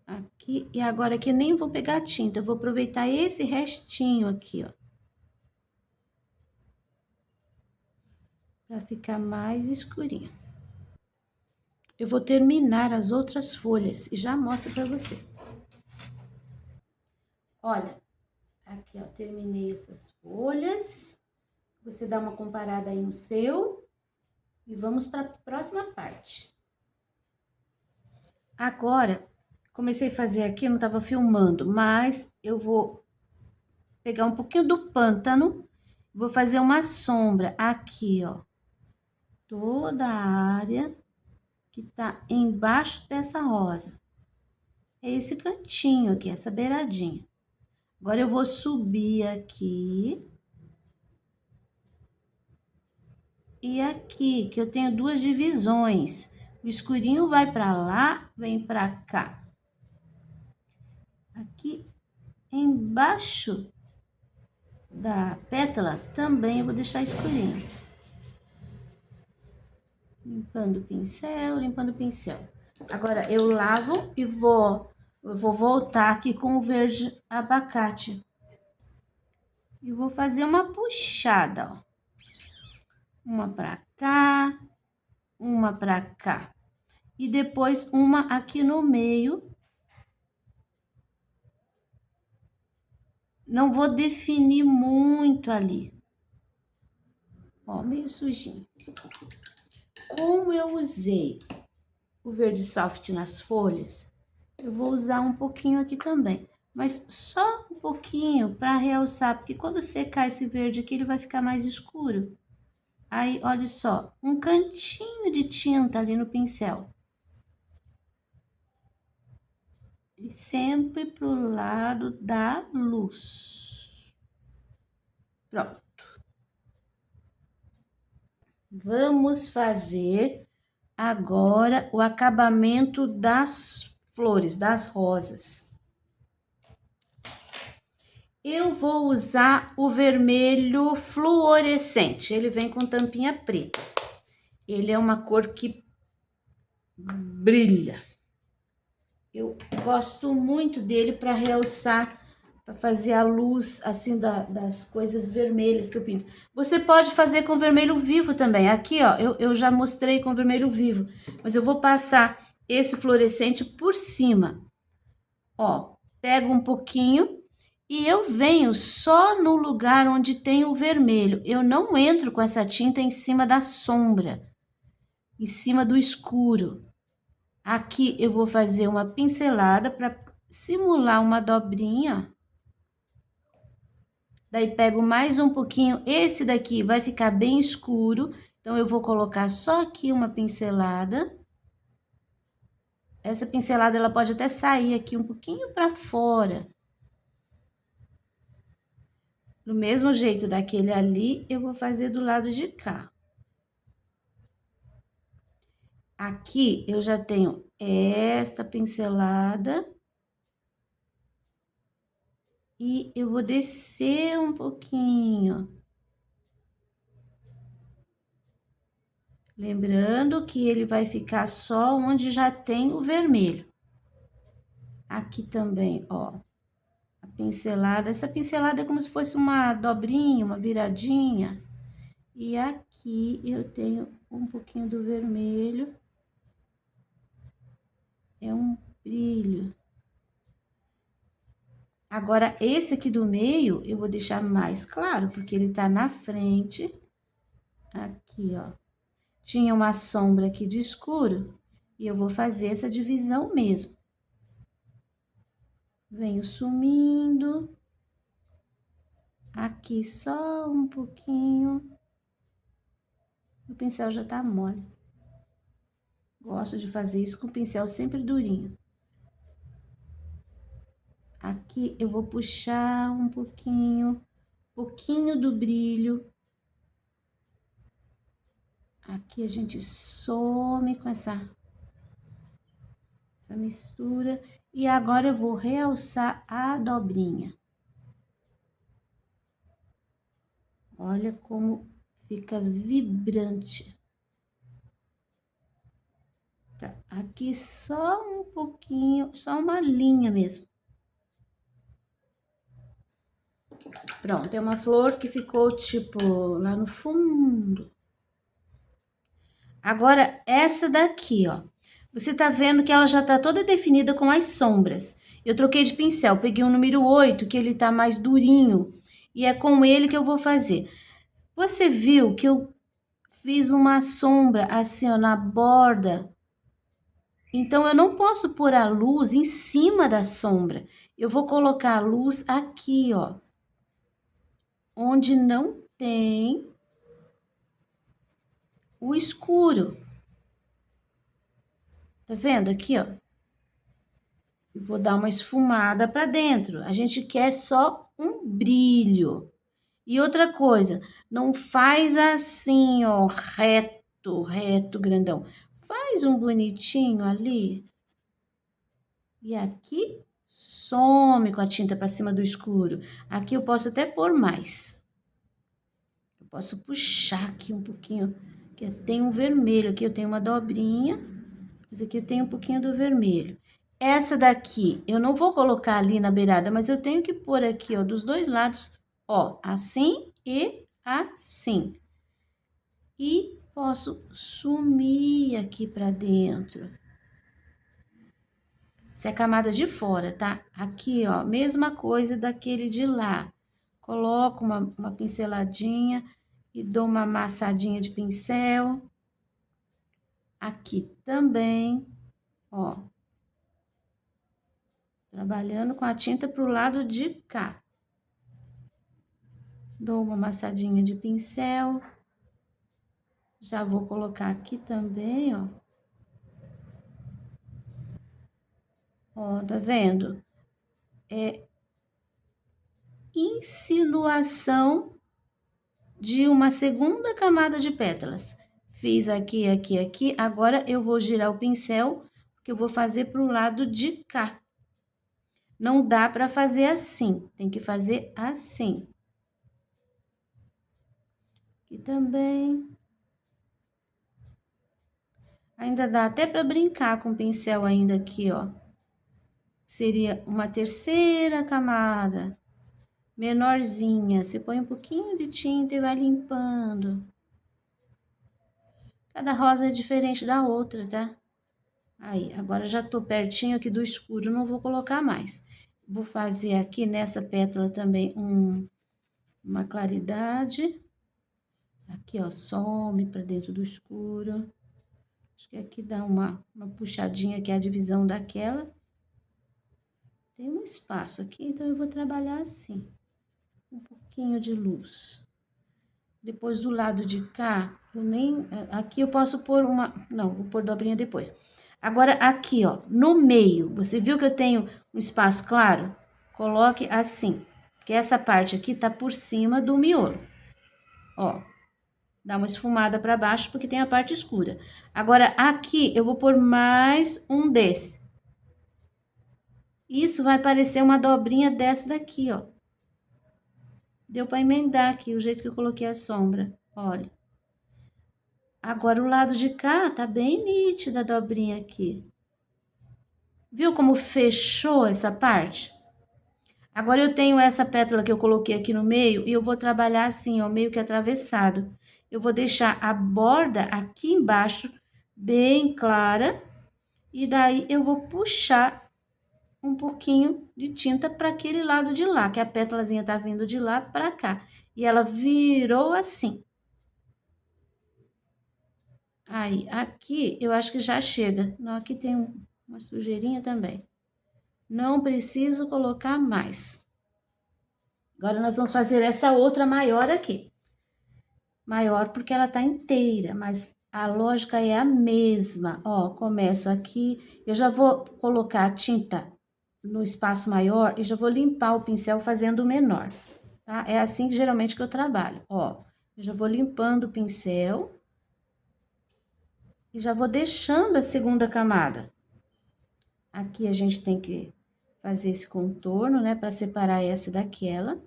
Aqui Aqui, e agora aqui eu nem vou pegar a tinta, eu vou aproveitar esse restinho aqui, ó. Pra ficar mais escurinho. Eu vou terminar as outras folhas e já mostro pra você. Olha, aqui, ó, terminei essas folhas. Você dá uma comparada aí no seu. E vamos para a próxima parte. Agora, comecei a fazer aqui, não estava filmando, mas eu vou pegar um pouquinho do pântano, vou fazer uma sombra aqui, ó. Toda a área que tá embaixo dessa rosa. É esse cantinho aqui, essa beiradinha. Agora eu vou subir aqui. E aqui, que eu tenho duas divisões. O escurinho vai para lá, vem para cá. Aqui embaixo da pétala também eu vou deixar escurinho. Limpando o pincel, limpando o pincel. Agora eu lavo e vou voltar aqui com o verde abacate. E vou fazer uma puxada, ó. Uma pra cá, uma pra cá. E depois uma aqui no meio. Não vou definir muito ali. Ó, meio sujinho. Como eu usei o verde soft nas folhas, eu vou usar um pouquinho aqui também. Mas só um pouquinho para realçar, porque quando secar esse verde aqui, ele vai ficar mais escuro. Aí, olha só, um cantinho de tinta ali no pincel. E sempre pro lado da luz. Pronto. Vamos fazer agora o acabamento das flores, das rosas. Eu vou usar o vermelho fluorescente, ele vem com tampinha preta. Ele é uma cor que brilha. Eu gosto muito dele para realçar, para fazer a luz assim das coisas vermelhas que eu pinto. Você pode fazer com vermelho vivo também. Aqui, ó, eu já mostrei com vermelho vivo, mas eu vou passar esse fluorescente por cima. Ó, pego um pouquinho e eu venho só no lugar onde tem o vermelho. Eu não entro com essa tinta em cima da sombra, em cima do escuro. Aqui eu vou fazer uma pincelada para simular uma dobrinha. Daí pego mais um pouquinho. Esse daqui vai ficar bem escuro, então eu vou colocar só aqui uma pincelada. Essa pincelada ela pode até sair aqui um pouquinho para fora. Do mesmo jeito daquele ali, eu vou fazer do lado de cá. Aqui eu já tenho esta pincelada. E eu vou descer um pouquinho. Lembrando que ele vai ficar só onde já tem o vermelho. Aqui também, ó. A pincelada. Essa pincelada é como se fosse uma dobrinha, uma viradinha. E aqui eu tenho um pouquinho do vermelho. É um brilho. Agora, esse aqui do meio, eu vou deixar mais claro, porque ele tá na frente. Aqui, ó. Tinha uma sombra aqui de escuro, e eu vou fazer essa divisão mesmo. Venho sumindo. Aqui só um pouquinho. O pincel já tá mole. Gosto de fazer isso com o pincel sempre durinho. Aqui eu vou puxar um pouquinho do brilho. Aqui a gente some com essa mistura. E agora eu vou realçar a dobrinha. Olha como fica vibrante. Tá, aqui só um pouquinho, só uma linha mesmo. Pronto, tem uma flor que ficou, tipo, lá no fundo. Agora, essa daqui, ó. Você tá vendo que ela já tá toda definida com as sombras. Eu troquei de pincel, peguei o número 8, que ele tá mais durinho. E é com ele que eu vou fazer. Você viu que eu fiz uma sombra assim, ó, na borda. Então, eu não posso pôr a luz em cima da sombra. Eu vou colocar a luz aqui, ó. Onde não tem o escuro. Tá vendo aqui, ó? Eu vou dar uma esfumada para dentro. A gente quer só um brilho. E outra coisa, não faz assim, ó, reto, grandão. Faz um bonitinho ali. E aqui some com a tinta para cima do escuro. Aqui eu posso até pôr mais. Eu posso puxar aqui um pouquinho, que tem um vermelho. Aqui eu tenho uma dobrinha, mas aqui eu tenho um pouquinho do vermelho. Essa daqui, eu não vou colocar ali na beirada, mas eu tenho que pôr aqui, ó, dos dois lados, ó, assim e assim. E posso sumir aqui pra dentro. Essa é a camada de fora, tá? Aqui, ó, mesma coisa daquele de lá. Coloco uma pinceladinha e dou uma amassadinha de pincel. Aqui também, ó. Trabalhando com a tinta pro lado de cá. Dou uma amassadinha de pincel. Já vou colocar aqui também, ó. Ó, tá vendo? É insinuação de uma segunda camada de pétalas. Fiz aqui, aqui, aqui. Agora, eu vou girar o pincel, que eu vou fazer pro lado de cá. Não dá pra fazer assim, tem que fazer assim. Aqui também. Ainda dá até pra brincar com o pincel ainda aqui, ó. Seria uma terceira camada, menorzinha. Você põe um pouquinho de tinta e vai limpando. Cada rosa é diferente da outra, tá? Aí, agora já tô pertinho aqui do escuro, não vou colocar mais. Vou fazer aqui nessa pétala também uma claridade. Aqui, ó, some pra dentro do escuro. Acho que aqui dá uma puxadinha, que é a divisão daquela. Tem um espaço aqui, então eu vou trabalhar assim. Um pouquinho de luz. Depois do lado de cá, eu nem... Aqui eu posso pôr uma... Não, vou pôr dobrinha depois. Agora, aqui, ó, no meio, você viu que eu tenho um espaço claro? Coloque assim, que essa parte aqui tá por cima do miolo. Ó, dá uma esfumada para baixo, porque tem a parte escura. Agora, aqui, eu vou pôr mais um desse. Isso vai parecer uma dobrinha dessa daqui, ó. Deu para emendar aqui, o jeito que eu coloquei a sombra, olha. Agora, o lado de cá tá bem nítida a dobrinha aqui. Viu como fechou essa parte? Agora, eu tenho essa pétala que eu coloquei aqui no meio e eu vou trabalhar assim, ó, meio que atravessado. Eu vou deixar a borda aqui embaixo bem clara e daí eu vou puxar um pouquinho de tinta para aquele lado de lá, que a pétalazinha tá vindo de lá para cá. E ela virou assim. Aí, aqui eu acho que já chega. Não, aqui tem uma sujeirinha também. Não preciso colocar mais. Agora, nós vamos fazer essa outra maior aqui. Maior porque ela tá inteira, mas a lógica é a mesma. Ó, começo aqui, eu já vou colocar a tinta no espaço maior e já vou limpar o pincel fazendo o menor, tá? É assim que geralmente que eu trabalho, ó. Eu já vou limpando o pincel e já vou deixando a segunda camada. Aqui a gente tem que fazer esse contorno, né, para separar essa daquela.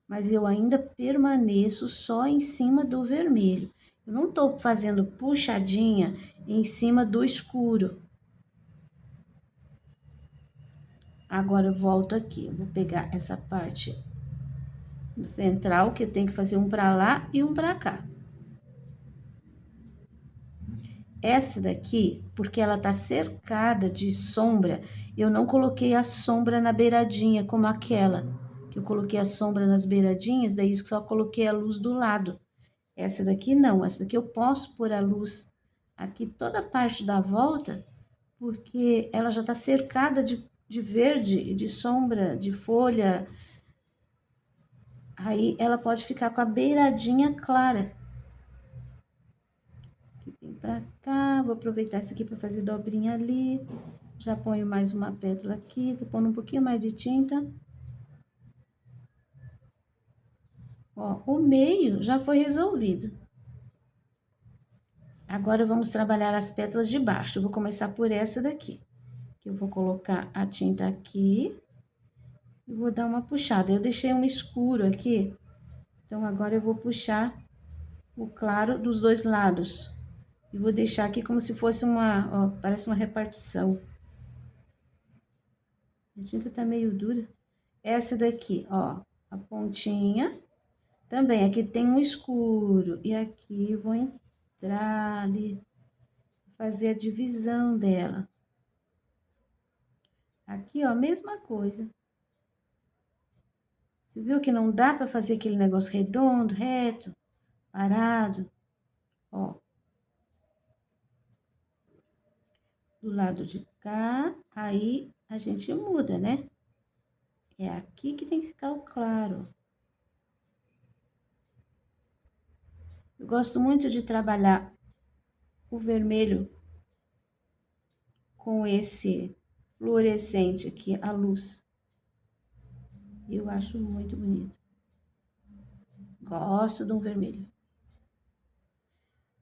Mas eu ainda permaneço só em cima do vermelho. Eu não tô fazendo puxadinha em cima do escuro. Agora eu volto aqui, eu vou pegar essa parte central, que eu tenho que fazer um pra lá e um pra cá. Essa daqui, porque ela tá cercada de sombra, eu não coloquei a sombra na beiradinha, como aquela, que eu coloquei a sombra nas beiradinhas, daí só coloquei a luz do lado. Essa daqui não, essa daqui eu posso pôr a luz aqui toda a parte da volta, porque ela já tá cercada de verde, de sombra, de folha. Aí ela pode ficar com a beiradinha clara. Aqui vem pra cá, vou aproveitar essa aqui para fazer dobrinha ali. Já ponho mais uma pétala aqui, tô pondo um pouquinho mais de tinta. Ó, o meio já foi resolvido. Agora vamos trabalhar as pétalas de baixo. Eu vou começar por essa daqui, que eu vou colocar a tinta aqui e vou dar uma puxada. Eu deixei um escuro aqui, então agora eu vou puxar o claro dos dois lados. E vou deixar aqui como se fosse uma, ó, parece uma repartição. A tinta tá meio dura. Essa daqui, ó, a pontinha. Também, aqui tem um escuro. E aqui vou entrar ali, fazer a divisão dela. Aqui, ó, mesma coisa. Você viu que não dá para fazer aquele negócio redondo, reto, parado? Ó. Do lado de cá, aí a gente muda, né? É aqui que tem que ficar o claro. Eu gosto muito de trabalhar o vermelho com esse fluorescente aqui, a luz. Eu acho muito bonito. Gosto de um vermelho.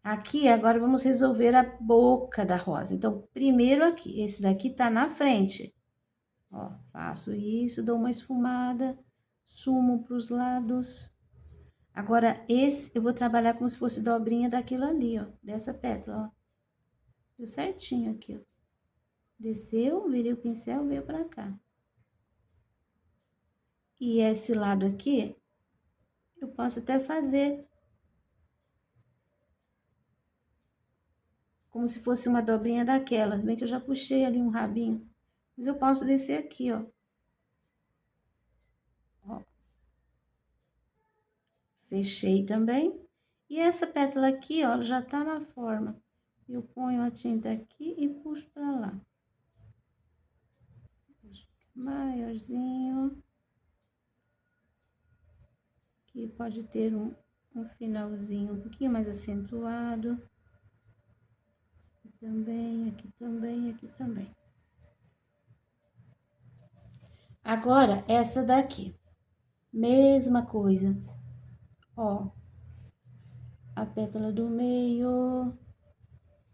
Aqui, agora vamos resolver a boca da rosa. Então, primeiro aqui, esse daqui tá na frente. Ó, faço isso, dou uma esfumada, sumo pros lados. Agora, esse eu vou trabalhar como se fosse dobrinha daquilo ali, ó, dessa pétala, ó. Deu certinho aqui, ó. Desceu, virei o pincel, veio pra cá. E esse lado aqui, eu posso até fazer como se fosse uma dobrinha daquelas, bem que eu já puxei ali um rabinho. Mas eu posso descer aqui, ó. Ó. Fechei também. E essa pétala aqui, ó, já tá na forma. Eu ponho a tinta aqui e puxo pra lá. Puxo maiorzinho. Aqui pode ter um finalzinho um pouquinho mais acentuado. Aqui também, aqui também, aqui também. Agora, essa daqui. Mesma coisa. Ó. A pétala do meio,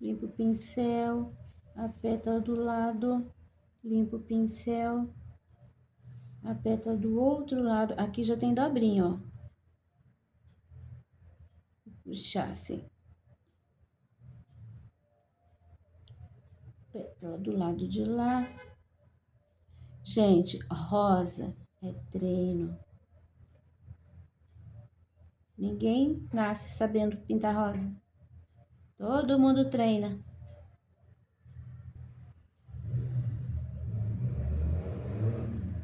limpo o pincel. A pétala do lado, limpo o pincel. A pétala do outro lado, aqui já tem dobrinha, ó. Vou puxar assim. Pétala do lado de lá. Gente, rosa é treino. Ninguém nasce sabendo pintar rosa. Todo mundo treina.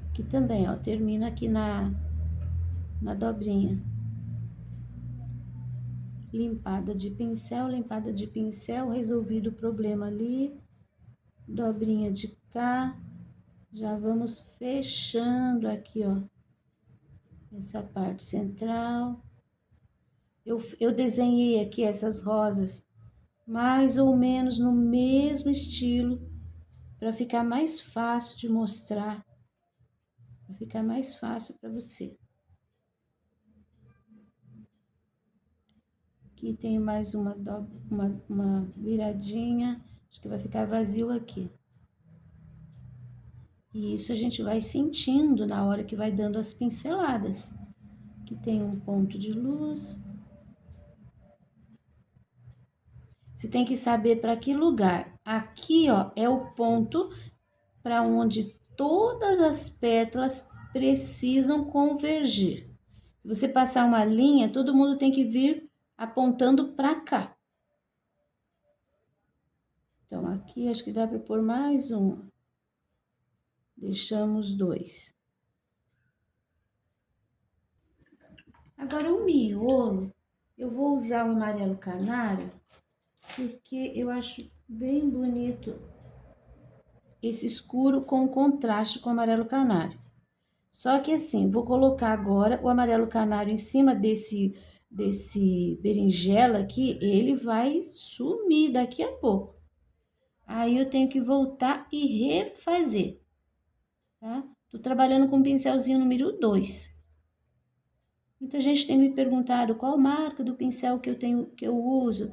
Aqui também, ó, termina aqui na dobrinha. Limpada de pincel, resolvido o problema ali. Dobrinha de cá. Já vamos fechando aqui, ó. Essa parte central. Eu desenhei aqui essas rosas mais ou menos no mesmo estilo, para ficar mais fácil de mostrar, para ficar mais fácil para você. Aqui tem mais uma viradinha, acho que vai ficar vazio aqui. E isso a gente vai sentindo na hora que vai dando as pinceladas. Aqui tem um ponto de luz. Você tem que saber para que lugar. Aqui, ó, é o ponto para onde todas as pétalas precisam convergir. Se você passar uma linha, todo mundo tem que vir apontando para cá. Então, aqui acho que dá para pôr mais um. Deixamos 2. Agora, o miolo, eu vou usar o amarelo canário, porque eu acho bem bonito esse escuro com contraste com o amarelo canário. Só que assim, vou colocar agora o amarelo canário em cima desse berinjela aqui, ele vai sumir daqui a pouco. Aí eu tenho que voltar e refazer, tá? Tô trabalhando com o pincelzinho número 2. Muita gente tem me perguntado qual marca do pincel que eu uso.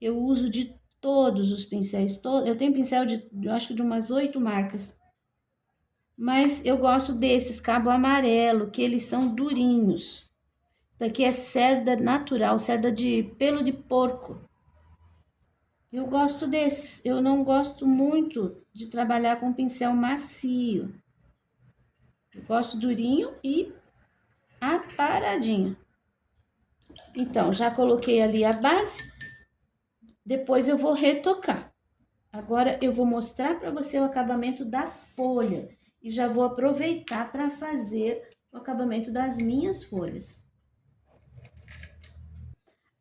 Eu uso de todos os pincéis, eu tenho pincel eu acho que de umas 8 marcas. Mas eu gosto desses cabo amarelo, que eles são durinhos. Isso daqui é cerda natural, cerda de pelo de porco. Eu gosto desses. Eu não gosto muito de trabalhar com pincel macio. Eu gosto durinho e aparadinho. Então, já coloquei ali a base. Depois eu vou retocar. Agora eu vou mostrar para você o acabamento da folha. E já vou aproveitar para fazer o acabamento das minhas folhas.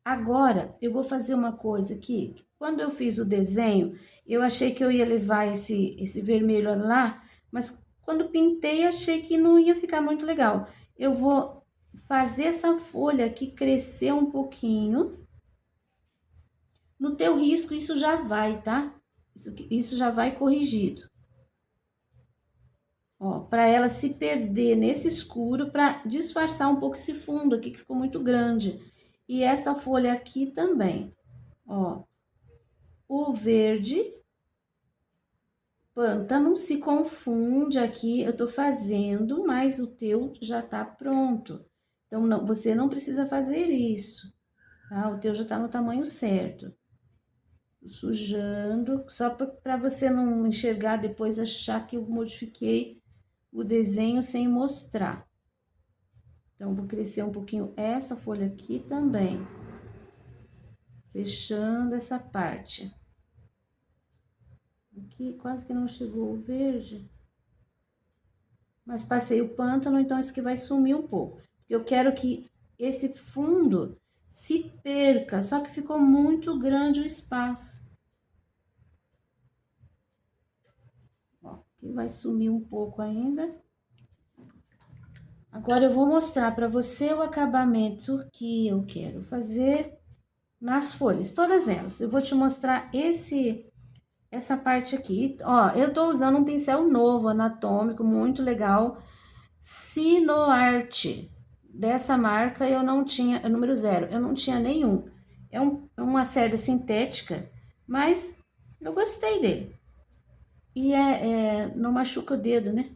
Agora, eu vou fazer uma coisa aqui. Quando eu fiz o desenho, eu achei que eu ia levar esse vermelho lá, mas quando pintei, achei que não ia ficar muito legal. Eu vou fazer essa folha aqui crescer um pouquinho. No teu risco, isso já vai, tá? Isso já vai corrigido. Ó, para ela se perder nesse escuro, para disfarçar um pouco esse fundo aqui, que ficou muito grande. E essa folha aqui também, ó. O verde pântano se confunde aqui, eu tô fazendo, mas o teu já tá pronto. Então, não, você não precisa fazer isso, tá? O teu já tá no tamanho certo. Sujando, só para você não enxergar depois, achar que eu modifiquei o desenho sem mostrar. Então, vou crescer um pouquinho essa folha aqui também. Fechando essa parte. Aqui quase que não chegou o verde. Mas passei o pântano, então isso aqui vai sumir um pouco. Eu quero que esse fundo se perca, só que ficou muito grande o espaço. Ó, aqui vai sumir um pouco ainda. Agora eu vou mostrar para você o acabamento que eu quero fazer nas folhas, todas elas. Eu vou te mostrar essa parte aqui. Ó, eu tô usando um pincel novo, anatômico, muito legal, Sinoarte. Dessa marca eu não tinha, é número 0, eu não tinha nenhum. É uma cerda sintética, mas eu gostei dele. E não machuca o dedo, né?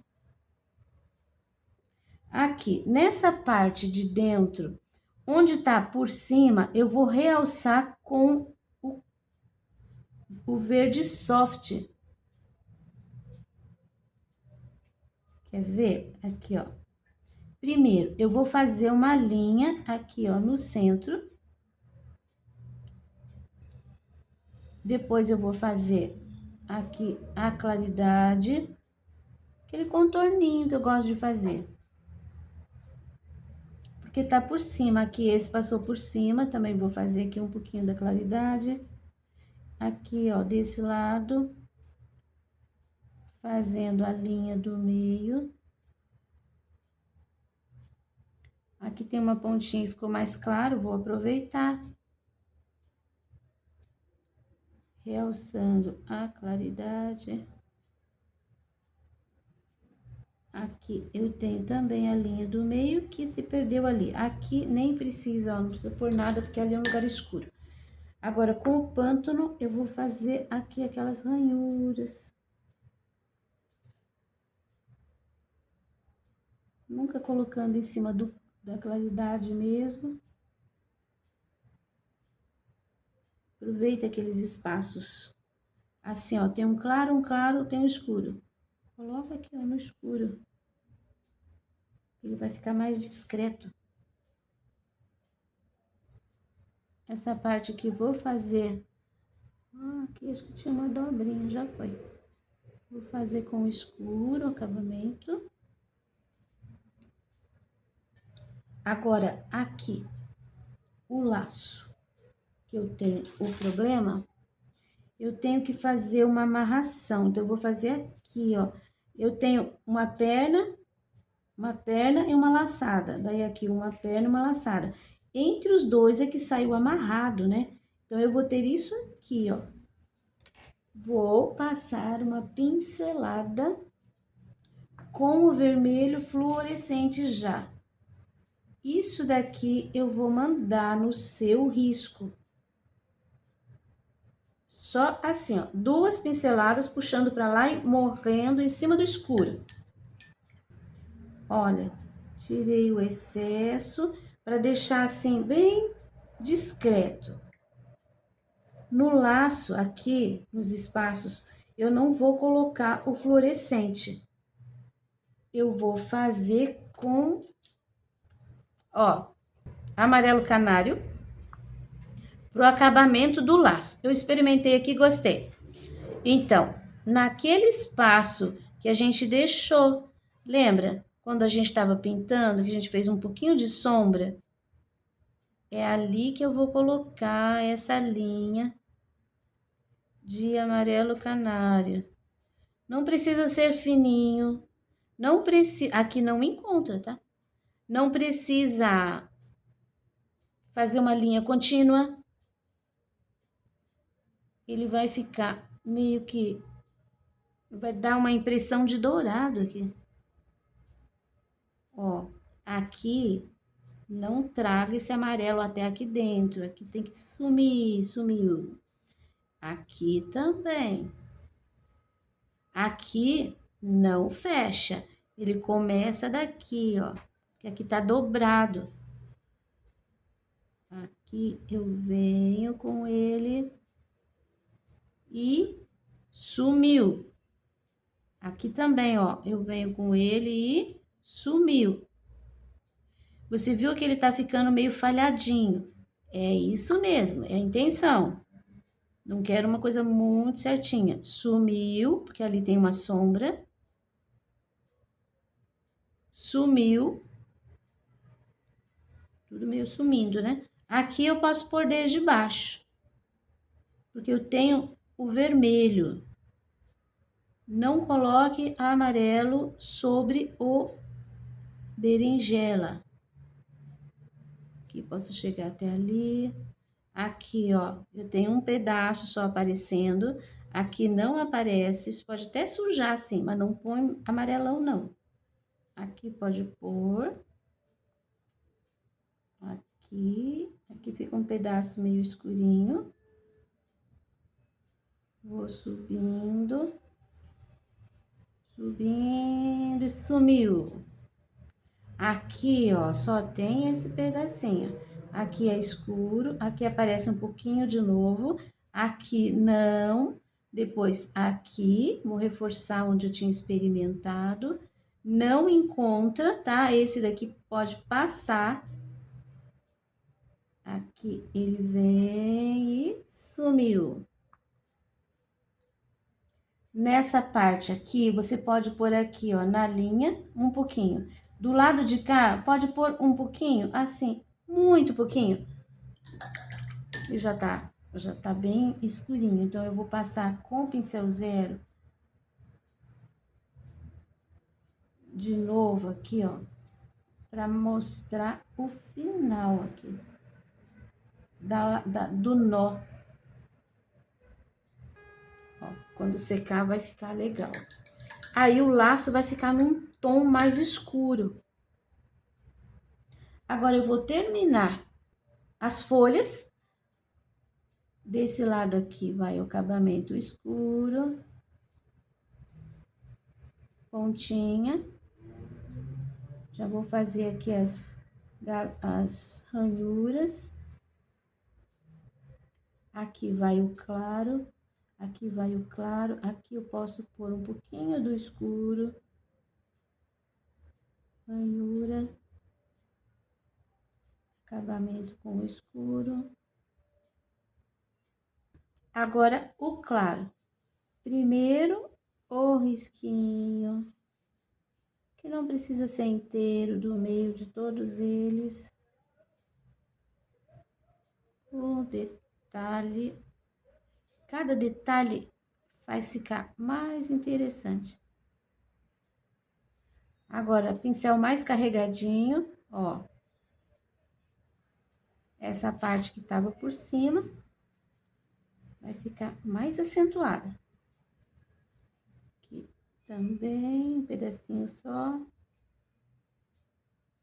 Aqui, nessa parte de dentro, onde tá por cima, eu vou realçar com o verde soft. Quer ver? Aqui, ó. Primeiro, eu vou fazer uma linha aqui, ó, no centro. Depois, eu vou fazer aqui a claridade, aquele contorninho que eu gosto de fazer. Porque tá por cima, aqui esse passou por cima, também vou fazer aqui um pouquinho da claridade. Aqui, ó, desse lado, fazendo a linha do meio. Aqui tem uma pontinha que ficou mais claro, vou aproveitar. Realçando a claridade. Aqui eu tenho também a linha do meio que se perdeu ali. Aqui nem precisa, ó, não precisa pôr nada porque ali é um lugar escuro. Agora, com o pântano, eu vou fazer aqui aquelas ranhuras. Nunca colocando em cima da claridade mesmo. Aproveita aqueles espaços. Assim, ó, tem um claro, tem um escuro. Coloca aqui, ó, no escuro. Ele vai ficar mais discreto. Essa parte aqui vou fazer. Aqui acho que tinha uma dobrinha, já foi. Vou fazer com escuro o acabamento. Agora, aqui, o laço, que eu tenho o problema, eu tenho que fazer uma amarração. Então, eu vou fazer aqui, ó. Eu tenho uma perna e uma laçada. Daí, aqui, uma perna e uma laçada. Entre os dois é que saiu amarrado, né? Então, eu vou ter isso aqui, ó. Vou passar uma pincelada com o vermelho fluorescente já. Isso daqui eu vou mandar no seu risco. Só assim, ó, 2 pinceladas puxando para lá e morrendo em cima do escuro. Olha, tirei o excesso para deixar assim bem discreto. No laço aqui, nos espaços, eu não vou colocar o fluorescente. Eu vou fazer com, ó, amarelo canário pro acabamento do laço. Eu experimentei aqui, gostei. Então, naquele espaço que a gente deixou, lembra? Quando a gente estava pintando, que a gente fez um pouquinho de sombra, é ali que eu vou colocar essa linha de amarelo canário. Não precisa ser fininho, não precisa, aqui não encontra, tá? Não precisa fazer uma linha contínua. Ele vai ficar meio que, vai dar uma impressão de dourado aqui. Ó, aqui não traga esse amarelo até aqui dentro. Aqui tem que sumir, sumiu. Aqui também. Aqui não fecha. Ele começa daqui, ó. Que aqui tá dobrado. Aqui eu venho com ele e sumiu. Aqui também, ó. Eu venho com ele e sumiu. Você viu que ele tá ficando meio falhadinho. É isso mesmo, é a intenção. Não quero uma coisa muito certinha. Sumiu, porque ali tem uma sombra. Sumiu. Tudo meio sumindo, né? Aqui eu posso pôr desde baixo. Porque eu tenho o vermelho. Não coloque amarelo sobre o berinjela. Aqui posso chegar até ali. Aqui, ó, eu tenho um pedaço só aparecendo. Aqui não aparece. Você pode até sujar assim, mas não põe amarelão, não. Aqui pode pôr. Aqui fica um pedaço meio escurinho. Vou subindo. Subindo e sumiu. Aqui, ó, só tem esse pedacinho. Aqui é escuro, aqui aparece um pouquinho de novo. Aqui não. Depois aqui, vou reforçar onde eu tinha experimentado. Não encontra, tá? Esse daqui pode passar. Aqui ele vem e sumiu. Nessa parte aqui, você pode pôr aqui, ó, na linha, um pouquinho. Do lado de cá, pode pôr um pouquinho, assim, muito pouquinho. E já tá bem escurinho. Então, eu vou passar com o pincel zero. De novo aqui, ó. Pra mostrar o final aqui. Do nó. Ó, quando secar vai ficar legal. Aí o laço vai ficar num tom mais escuro. Agora eu vou terminar as folhas. Desse lado aqui vai o acabamento escuro. Pontinha. Já vou fazer aqui as ranhuras. Aqui vai o claro. Aqui vai o claro, aqui eu posso pôr um pouquinho do escuro. Ranhura. Acabamento com o escuro. Agora, o claro. Primeiro, o risquinho, que não precisa ser inteiro, do meio de todos eles. O detalhe, cada detalhe faz ficar mais interessante. Agora, pincel mais carregadinho, ó. Essa parte que tava por cima vai ficar mais acentuada. Aqui também, um pedacinho só.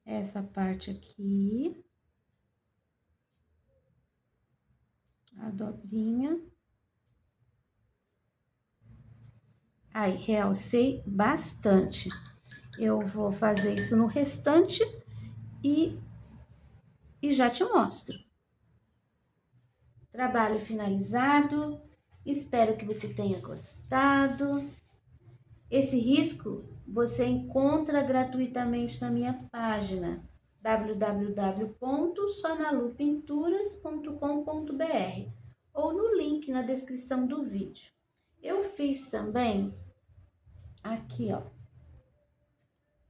Essa parte aqui. A dobrinha. Aí, realcei bastante. Eu vou fazer isso no restante e já te mostro. Trabalho finalizado. Espero que você tenha gostado. Esse risco você encontra gratuitamente na minha página www.sonalupinturas.com.br ou no link na descrição do vídeo. Eu fiz também aqui, ó.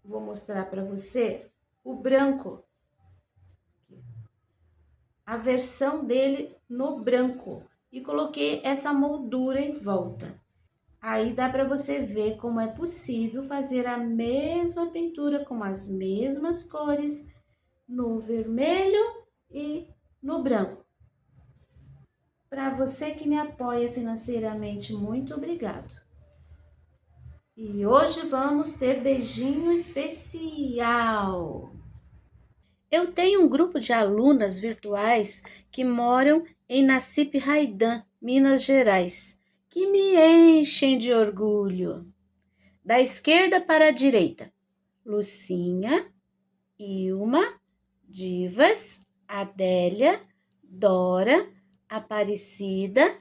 Vou mostrar para você o branco. A versão dele no branco. E coloquei essa moldura em volta. Aí dá para você ver como é possível fazer a mesma pintura com as mesmas cores no vermelho e no branco. Para você que me apoia financeiramente, muito obrigado. E hoje vamos ter beijinho especial. Eu tenho um grupo de alunas virtuais que moram em Nassip Raidan, Minas Gerais, que me enchem de orgulho. Da esquerda para a direita, Lucinha, Ilma, Divas, Adélia, Dora, Aparecida,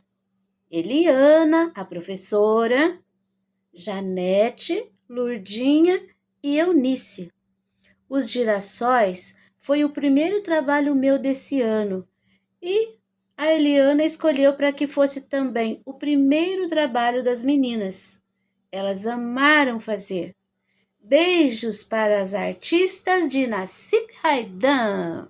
Eliana, a professora, Janete, Lurdinha e Eunice. Os girassóis foi o primeiro trabalho meu desse ano e a Eliana escolheu para que fosse também o primeiro trabalho das meninas. Elas amaram fazer. Beijos para as artistas de Nassip Raidan.